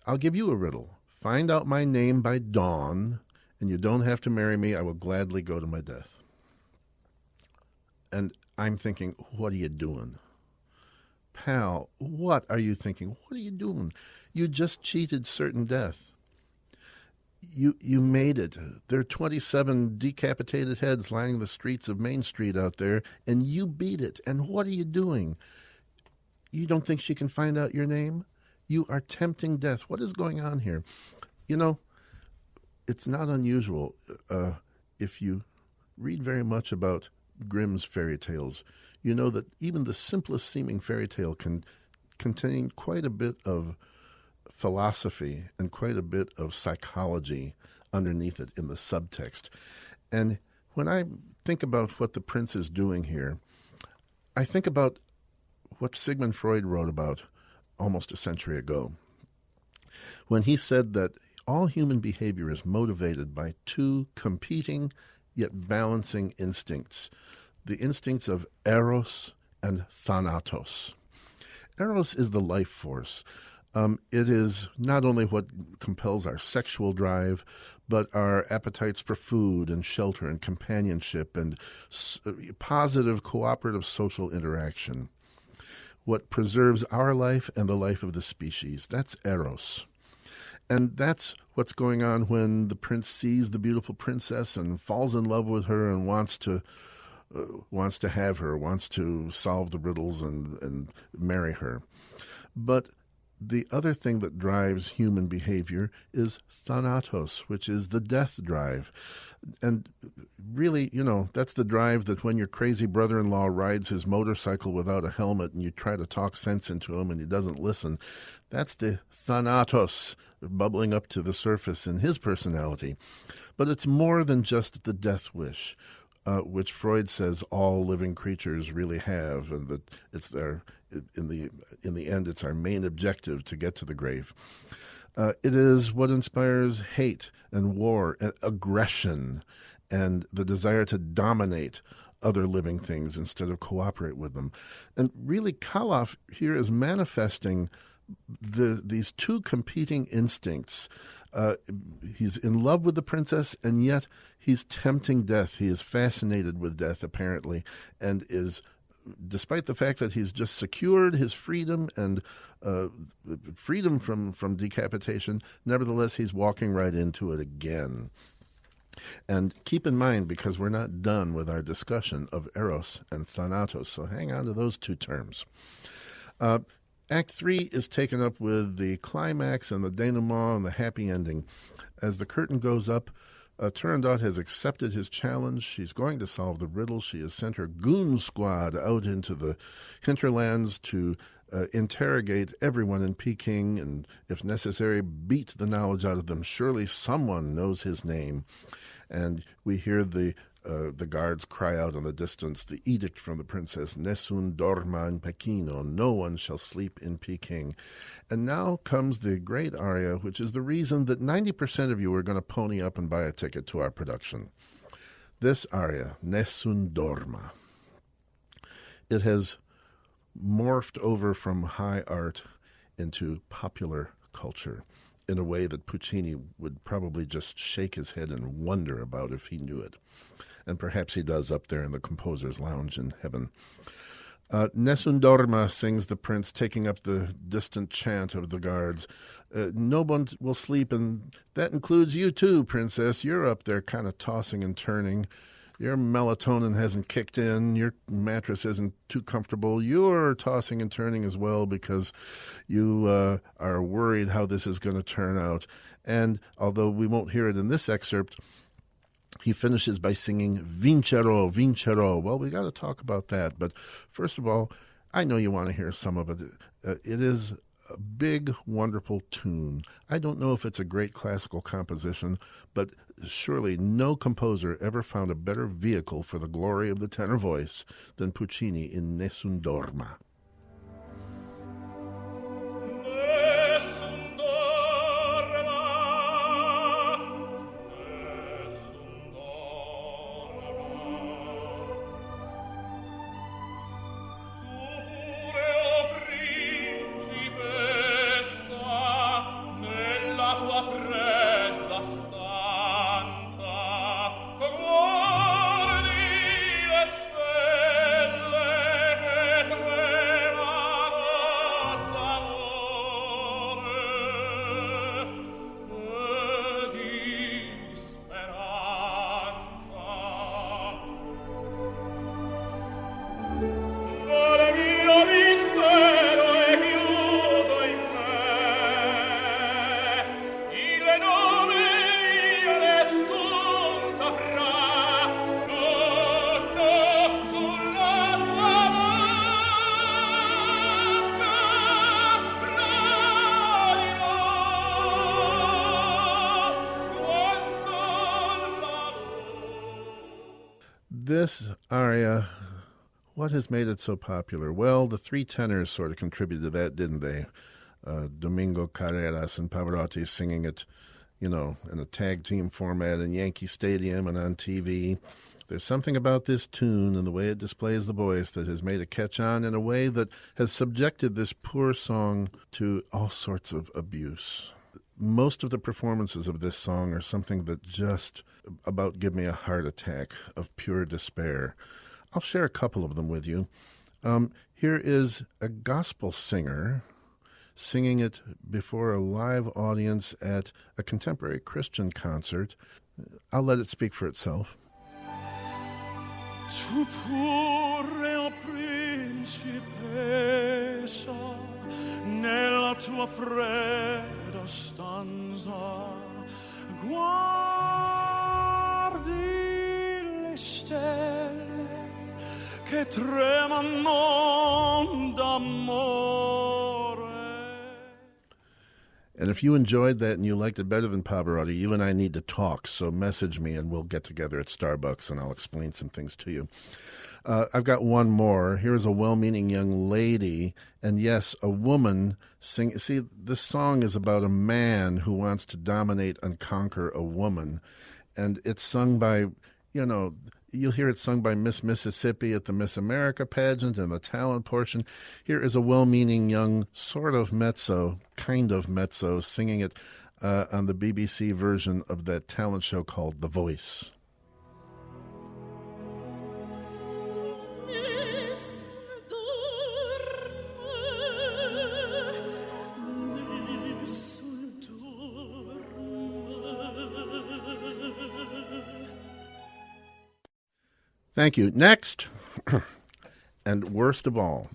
I'll give you a riddle. Find out my name by dawn, and you don't have to marry me. I will gladly go to my death. And I'm thinking, what are you doing? Pal, what are you thinking? What are you doing? You just cheated certain death. You made it. There are 27 decapitated heads lining the streets of Main Street out there, and you beat it. And what are you doing? You don't think she can find out your name? You are tempting death. What is going on here? It's not unusual if you read very much about Grimm's fairy tales. You know that even the simplest seeming fairy tale can contain quite a bit of philosophy and quite a bit of psychology underneath it in the subtext. And when I think about what the prince is doing here, I think about what Sigmund Freud wrote about almost a century ago, when he said that all human behavior is motivated by two competing yet balancing instincts, the instincts of eros and thanatos. Eros is the life force. It is not only what compels our sexual drive, but our appetites for food and shelter and companionship and positive cooperative social interaction. What preserves our life and the life of the species. That's eros. And that's what's going on when the prince sees the beautiful princess and falls in love with her and wants to have her, wants to solve the riddles and marry her. But the other thing that drives human behavior is thanatos, which is the death drive. And really, that's the drive that when your crazy brother-in-law rides his motorcycle without a helmet and you try to talk sense into him and he doesn't listen, that's the thanatos bubbling up to the surface in his personality. But it's more than just the death wish, which Freud says all living creatures really have, and that it's their in the end, it's our main objective to get to the grave. It is what inspires hate and war and aggression and the desire to dominate other living things instead of cooperate with them. And really, Kalof here is manifesting these two competing instincts. He's in love with the princess, and yet he's tempting death. He is fascinated with death, apparently, and is, despite the fact that he's just secured his freedom and freedom from decapitation, nevertheless, he's walking right into it again. And keep in mind, because we're not done with our discussion of eros and thanatos, so hang on to those two terms. Act 3 is taken up with the climax and the denouement and the happy ending. As the curtain goes up, Turandot has accepted his challenge. She's going to solve the riddle. She has sent her goon squad out into the hinterlands to interrogate everyone in Peking and, if necessary, beat the knowledge out of them. Surely someone knows his name. And we hear the guards cry out in the distance, the edict from the princess, Nessun dorma in Pechino, no one shall sleep in Peking. And now comes the great aria, which is the reason that 90% of you are going to pony up and buy a ticket to our production. This aria, Nessun dorma, it has morphed over from high art into popular culture in a way that Puccini would probably just shake his head and wonder about if he knew it. And perhaps he does up there in the composer's lounge in heaven. Nessun dorma, sings the prince, taking up the distant chant of the guards. No one will sleep, and that includes you too, princess. You're up there kind of tossing and turning. Your melatonin hasn't kicked in. Your mattress isn't too comfortable. You're tossing and turning as well because you are worried how this is going to turn out. And although we won't hear it in this excerpt, he finishes by singing Vincero, Vincero. Well, we got to talk about that. But first of all, I know you want to hear some of it. It is a big, wonderful tune. I don't know if it's a great classical composition, but surely no composer ever found a better vehicle for the glory of the tenor voice than Puccini in Nessun Dorma. Guardi le stelle che This aria, what has made it so popular? Well, the three tenors sort of contributed to that, didn't they? Domingo Carreras and Pavarotti singing it, in a tag team format in Yankee Stadium and on TV. There's something about this tune and the way it displays the voice that has made it catch on in a way that has subjected this poor song to all sorts of abuse. Most of the performances of this song are something that just about give me a heart attack of pure despair. I'll share a couple of them with you. Here is a gospel singer singing it before a live audience at a contemporary Christian concert. I'll let it speak for itself. Tu pure, o principessa, nella tua fredda stanza, guardi le stelle che tremano d'amore. And if you enjoyed that and you liked it better than Pavarotti, you and I need to talk, so message me and we'll get together at Starbucks and I'll explain some things to you. I've got one more. Here's a well-meaning young lady, and yes, a woman sing. See, this song is about a man who wants to dominate and conquer a woman, and it's sung by, you'll hear it sung by Miss Mississippi at the Miss America pageant and the talent portion. Here is a well-meaning young kind of mezzo, singing it on the BBC version of that talent show called The Voice. Thank you. Next, and worst of all,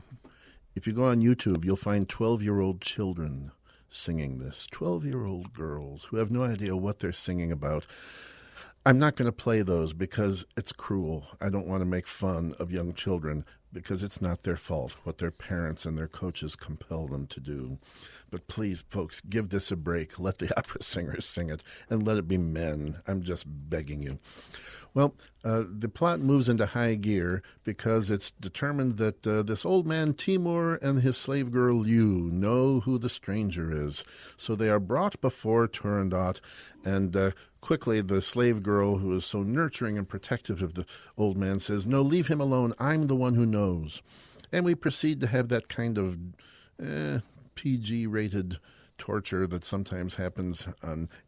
if you go on YouTube, you'll find 12-year-old children singing this. 12-year-old girls who have no idea what they're singing about. I'm not going to play those because it's cruel. I don't want to make fun of young children because it's not their fault what their parents and their coaches compel them to do. But please, folks, give this a break. Let the opera singers sing it, and let it be men. I'm just begging you. Well, the plot moves into high gear because it's determined that this old man Timur and his slave girl Liu know who the stranger is. So they are brought before Turandot, and quickly the slave girl, who is so nurturing and protective of the old man, says, "No, leave him alone. I'm the one who knows." And we proceed to have that kind of PG-rated torture that sometimes happens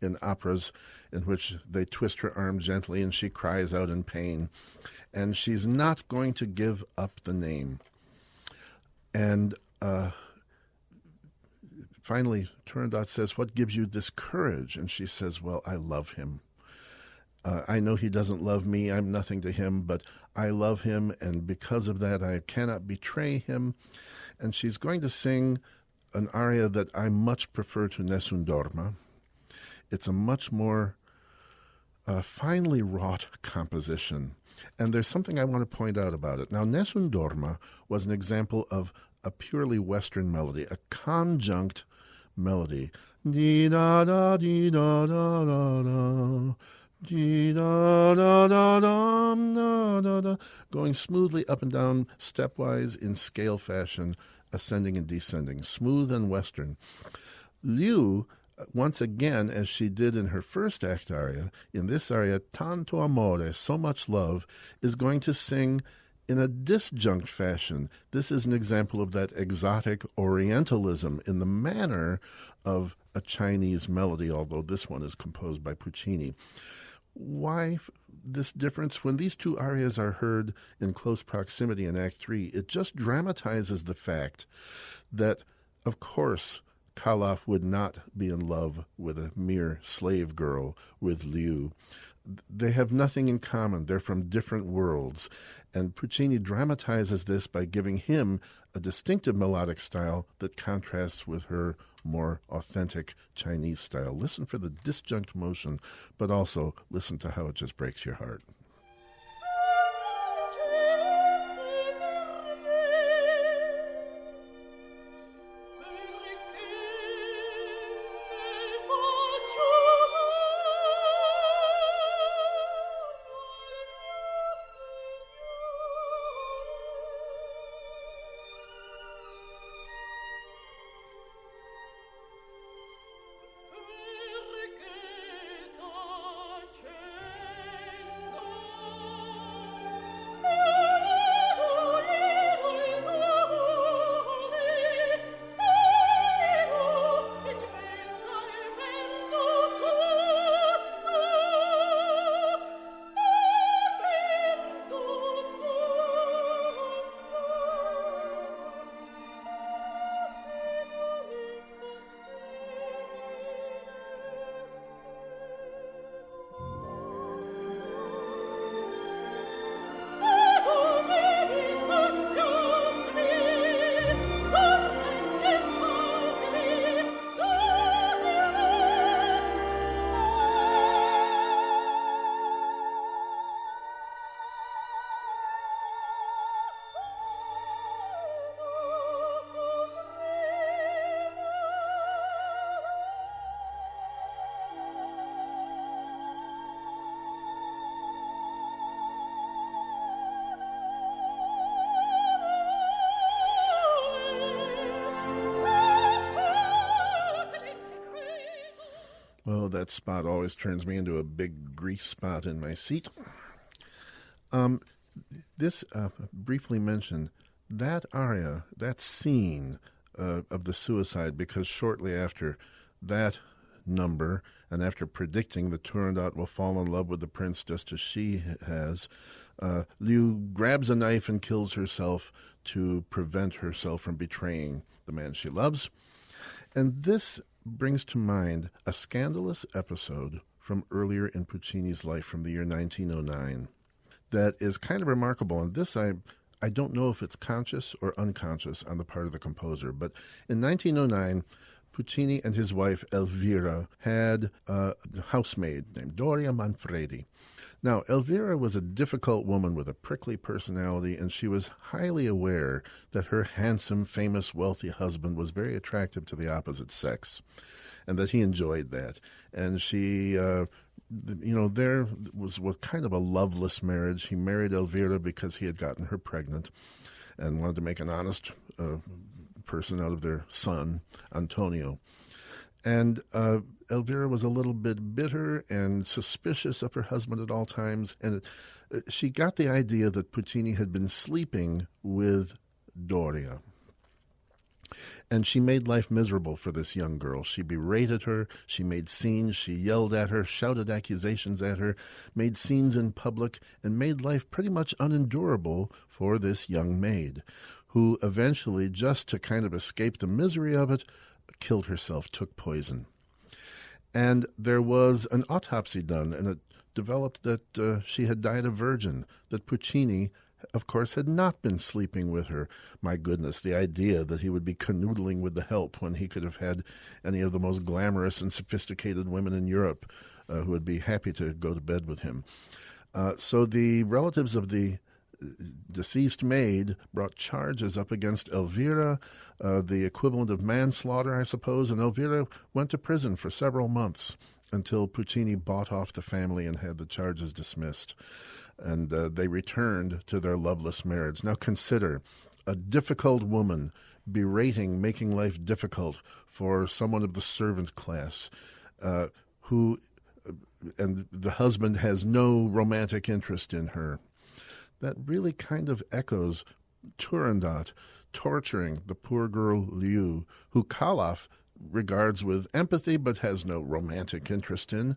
in operas, in which they twist her arm gently and she cries out in pain. And she's not going to give up the name. And finally, Turandot says, "What gives you this courage?" And she says, "Well, I love him. I know he doesn't love me. I'm nothing to him, but I love him, and because of that, I cannot betray him." And she's going to sing an aria that I much prefer to Nessun Dorma. It's a much more finely wrought composition. And there's something I want to point out about it. Now, Nessun Dorma was an example of a purely Western melody, a conjunct melody. Dee-da-da, dee-da-da-da-da. Dee-da-da-da-da-da-da. Going smoothly up and down, stepwise in scale fashion, ascending and descending, smooth and Western. Liu, once again, as she did in her first act aria, in this aria, Tanto Amore, so much love, is going to sing in a disjunct fashion. This is an example of that exotic Orientalism in the manner of a Chinese melody, although this one is composed by Puccini. Why this difference? When these two arias are heard in close proximity in Act 3, it just dramatizes the fact that, of course, Kalaf would not be in love with a mere slave girl, with Liu. They have nothing in common. They're from different worlds. And Puccini dramatizes this by giving him a distinctive melodic style that contrasts with her more authentic Chinese style. Listen for the disjunct motion, but also listen to how it just breaks your heart. that spot always turns me into a big grease spot in my seat. This briefly mentioned that aria, that scene of the suicide, because shortly after that number, and after predicting that Turandot will fall in love with the prince just as she has, Liu grabs a knife and kills herself to prevent herself from betraying the man she loves. And this brings to mind a scandalous episode from earlier in Puccini's life from the year 1909 that is kind of remarkable. And this I don't know if it's conscious or unconscious on the part of the composer, but in 1909, Puccini and his wife Elvira had a housemaid named Doria Manfredi. Now, Elvira was a difficult woman with a prickly personality, and she was highly aware that her handsome, famous, wealthy husband was very attractive to the opposite sex, and that he enjoyed that. And she, there was kind of a loveless marriage. He married Elvira because he had gotten her pregnant and wanted to make an honest person out of their son, Antonio. And Elvira was a little bit bitter and suspicious of her husband at all times, and she got the idea that Puccini had been sleeping with Doria. And she made life miserable for this young girl. She berated her, she made scenes, she yelled at her, shouted accusations at her, made scenes in public, and made life pretty much unendurable for this young maid, who eventually, just to kind of escape the misery of it, killed herself, took poison. And there was an autopsy done, and it developed that she had died a virgin, that Puccini, of course, had not been sleeping with her. My goodness, the idea that he would be canoodling with the help when he could have had any of the most glamorous and sophisticated women in Europe who would be happy to go to bed with him. So the relatives of the deceased maid brought charges up against Elvira, the equivalent of manslaughter, I suppose, and Elvira went to prison for several months until Puccini bought off the family and had the charges dismissed. And they returned to their loveless marriage. Now consider a difficult woman berating, making life difficult for someone of the servant class, and the husband has no romantic interest in her. That really kind of echoes Turandot torturing the poor girl Liu, who Kaloff regards with empathy but has no romantic interest in,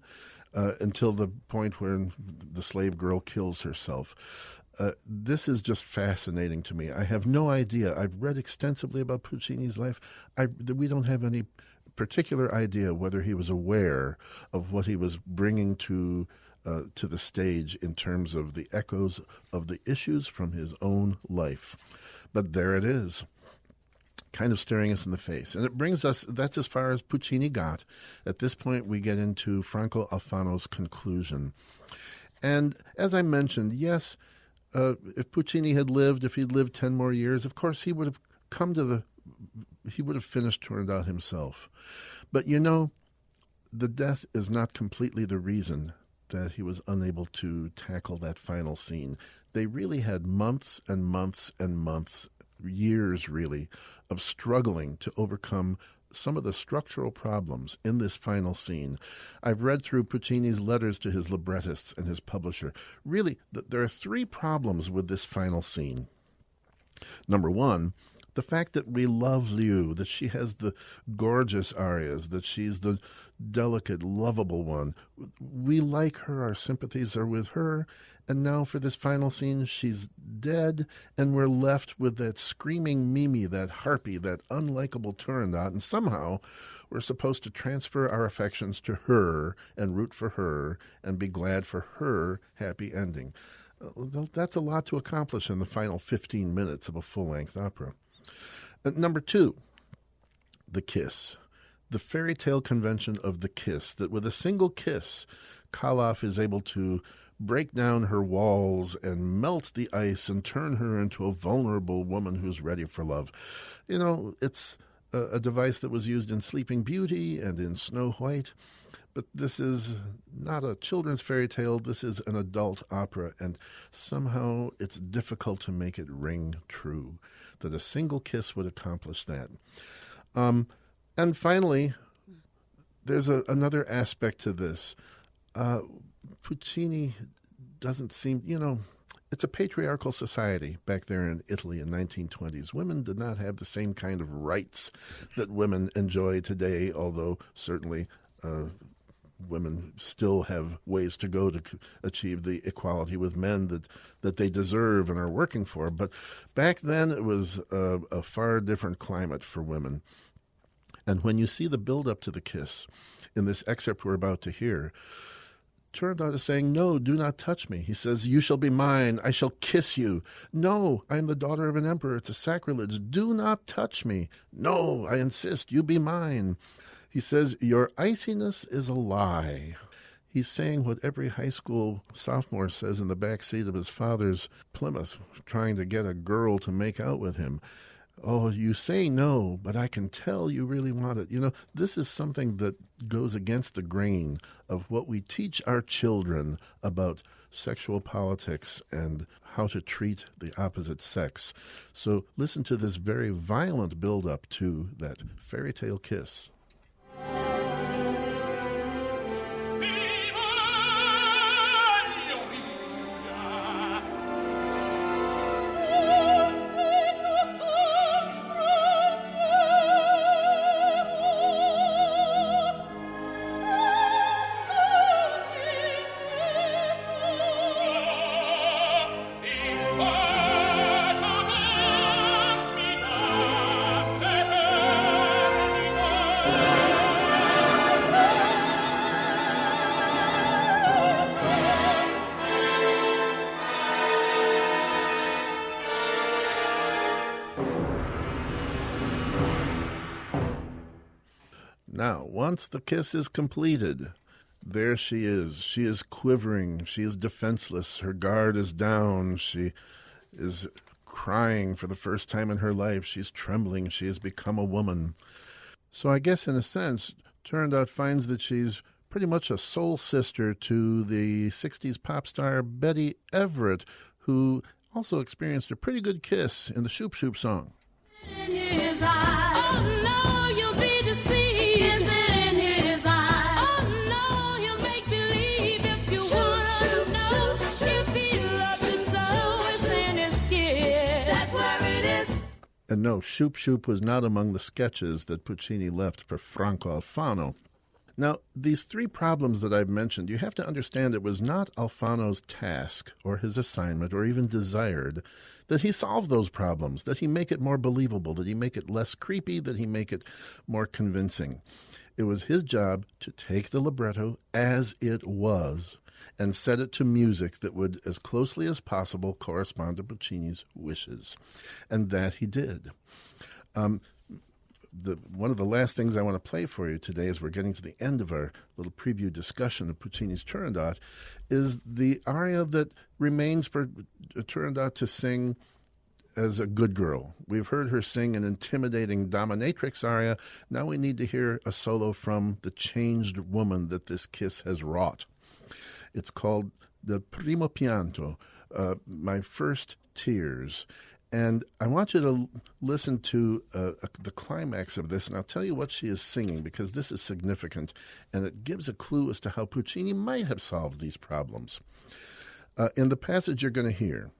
until the point where the slave girl kills herself. This is just fascinating to me. I have no idea. I've read extensively about Puccini's life. We don't have any particular idea whether he was aware of what he was bringing to the stage in terms of the echoes of the issues from his own life. But there it is, kind of staring us in the face. And it brings us, that's as far as Puccini got. At this point, we get into Franco Alfano's conclusion. And as I mentioned, yes, if Puccini had lived, if he'd lived 10 more years, of course he would have he would have finished Turandot himself. But the death is not completely the reason that he was unable to tackle that final scene. They really had months and months and months, years really, of struggling to overcome some of the structural problems in this final scene. I've read through Puccini's letters to his librettists and his publisher. Really, there are three problems with this final scene. Number one, the fact that we love Liu, that she has the gorgeous arias, that she's the delicate, lovable one. We like her, our sympathies are with her, and now for this final scene, she's dead, and we're left with that screaming Mimi, that harpy, that unlikable Turandot, and somehow we're supposed to transfer our affections to her and root for her and be glad for her happy ending. That's a lot to accomplish in the final 15 minutes of a full-length opera. Number two, the kiss. The fairy tale convention of the kiss, that with a single kiss, Kaloff is able to break down her walls and melt the ice and turn her into a vulnerable woman who's ready for love. It's a device that was used in Sleeping Beauty and in Snow White, but this is not a children's fairy tale. This is an adult opera, and somehow it's difficult to make it ring true, that a single kiss would accomplish that. And finally, there's another aspect to this. Puccini doesn't seem, it's a patriarchal society back there in Italy in 1920s. Women did not have the same kind of rights that women enjoy today, although certainly women still have ways to go to achieve the equality with men that they deserve and are working for. But back then it was a far different climate for women. And when you see the build-up to the kiss in this excerpt we're about to hear, Turandot is saying, no, do not touch me. He says, you shall be mine. I shall kiss you. No, I am the daughter of an emperor. It's a sacrilege. Do not touch me. No, I insist. You be mine. He says, your iciness is a lie. He's saying what every high school sophomore says in the back seat of his father's Plymouth, trying to get a girl to make out with him. Oh, you say no, but I can tell you really want it. This is something that goes against the grain of what we teach our children about sexual politics and how to treat the opposite sex. So listen to this very violent build-up to that fairy tale kiss. Now, once the kiss is completed, there she is. She is quivering. She is defenseless. Her guard is down. She is crying for the first time in her life. She's trembling. She has become a woman. So I guess in a sense, Turandot finds that she's pretty much a soul sister to the 60s pop star Betty Everett, who also experienced a pretty good kiss in the Shoop Shoop song. In his eyes. Oh, no, you'll be deceived. Is it in his eyes? Oh, no, he'll make believe if you want to know. If he loves you so, it's in his kiss. That's where it is. And no, Shoop Shoop was not among the sketches that Puccini left for Franco Alfano. Now, these three problems that I've mentioned, you have to understand it was not Alfano's task or his assignment or even desired that he solve those problems, that he make it more believable, that he make it less creepy, that he make it more convincing. It was his job to take the libretto as it was and set it to music that would, as closely as possible, correspond to Puccini's wishes. And that he did. One of the last things I want to play for you today, as we're getting to the end of our little preview discussion of Puccini's Turandot, is the aria that remains for Turandot to sing as a good girl. We've heard her sing an intimidating dominatrix aria. Now we need to hear a solo from the changed woman that this kiss has wrought. It's called the Primo Pianto, My First Tears. And I want you to listen to the climax of this, and I'll tell you what she is singing, because this is significant, and it gives a clue as to how Puccini might have solved these problems. In the passage you're going to hear,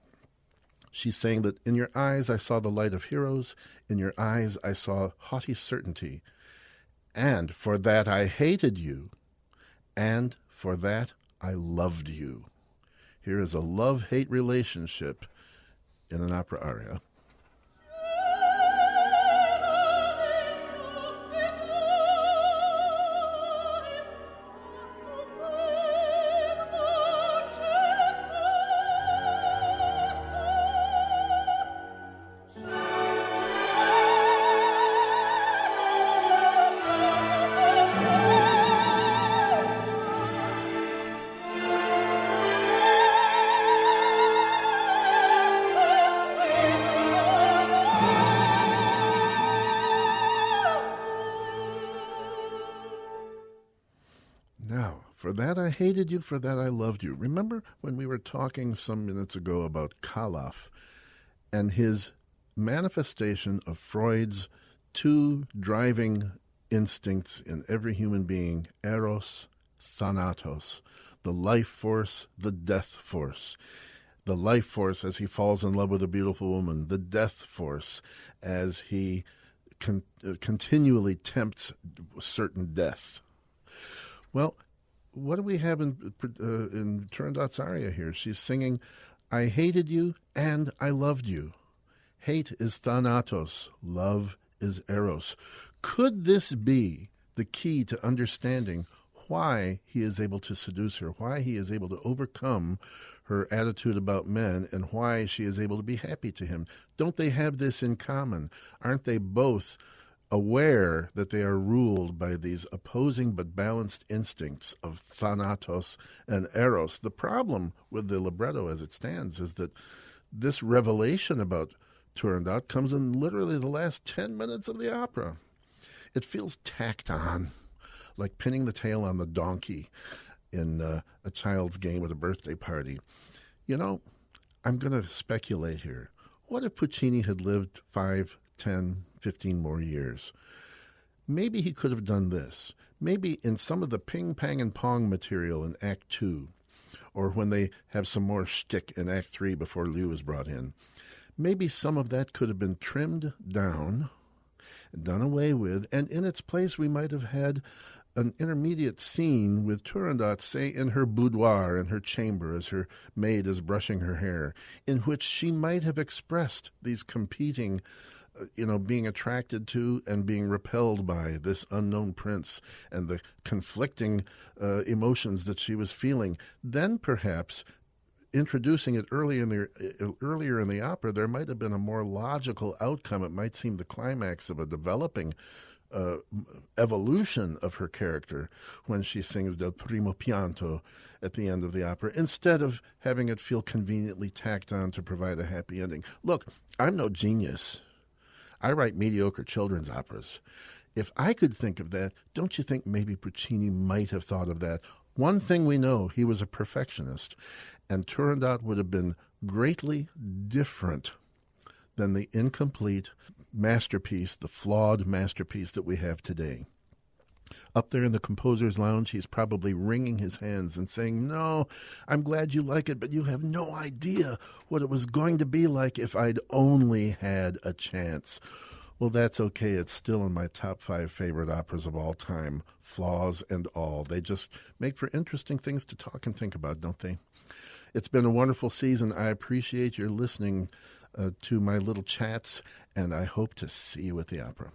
she's saying that, in your eyes I saw the light of heroes, in your eyes I saw haughty certainty, and for that I hated you, and for that I loved you. Here is a love-hate relationship in an opera aria. For that I hated you, for that I loved you. Remember when we were talking some minutes ago about Kaloff and his manifestation of Freud's two driving instincts in every human being, eros, thanatos, the life force, the death force. The life force as he falls in love with a beautiful woman, the death force as he continually tempts certain death. Well, what do we have in Turandot's aria here? She's singing, I hated you and I loved you. Hate is thanatos, love is eros. Could this be the key to understanding why he is able to seduce her, why he is able to overcome her attitude about men, and why she is able to be happy to him? Don't they have this in common? Aren't they both aware that they are ruled by these opposing but balanced instincts of thanatos and eros? The problem with the libretto as it stands is that this revelation about Turandot comes in literally the last 10 minutes of the opera. It feels tacked on, like pinning the tail on the donkey in a child's game at a birthday party. You know, I'm going to speculate here. What if Puccini had lived 5, 10, 15 more years? Maybe he could have done this. Maybe in some of the ping, pang, and pong material in Act 2, or when they have some more shtick in Act 3 before Liu is brought in, maybe some of that could have been trimmed down, done away with, and in its place we might have had an intermediate scene with Turandot, say, in her boudoir, in her chamber, as her maid is brushing her hair, in which she might have expressed these competing, being attracted to and being repelled by this unknown prince and the conflicting emotions that she was feeling. Then perhaps introducing it earlier in the opera, there might have been a more logical outcome. It might seem the climax of a developing evolution of her character when she sings Del Primo Pianto at the end of the opera, instead of having it feel conveniently tacked on to provide a happy ending. Look, I'm no genius. I write mediocre children's operas. If I could think of that, don't you think maybe Puccini might have thought of that? One thing we know, he was a perfectionist, and Turandot would have been greatly different than the incomplete masterpiece, the flawed masterpiece that we have today. Up there in the composer's lounge, he's probably wringing his hands and saying, no, I'm glad you like it, but you have no idea what it was going to be like if I'd only had a chance. Well, that's okay. It's still in my top 5 favorite operas of all time, flaws and all. They just make for interesting things to talk and think about, don't they? It's been a wonderful season. I appreciate your listening to my little chats, and I hope to see you at the opera.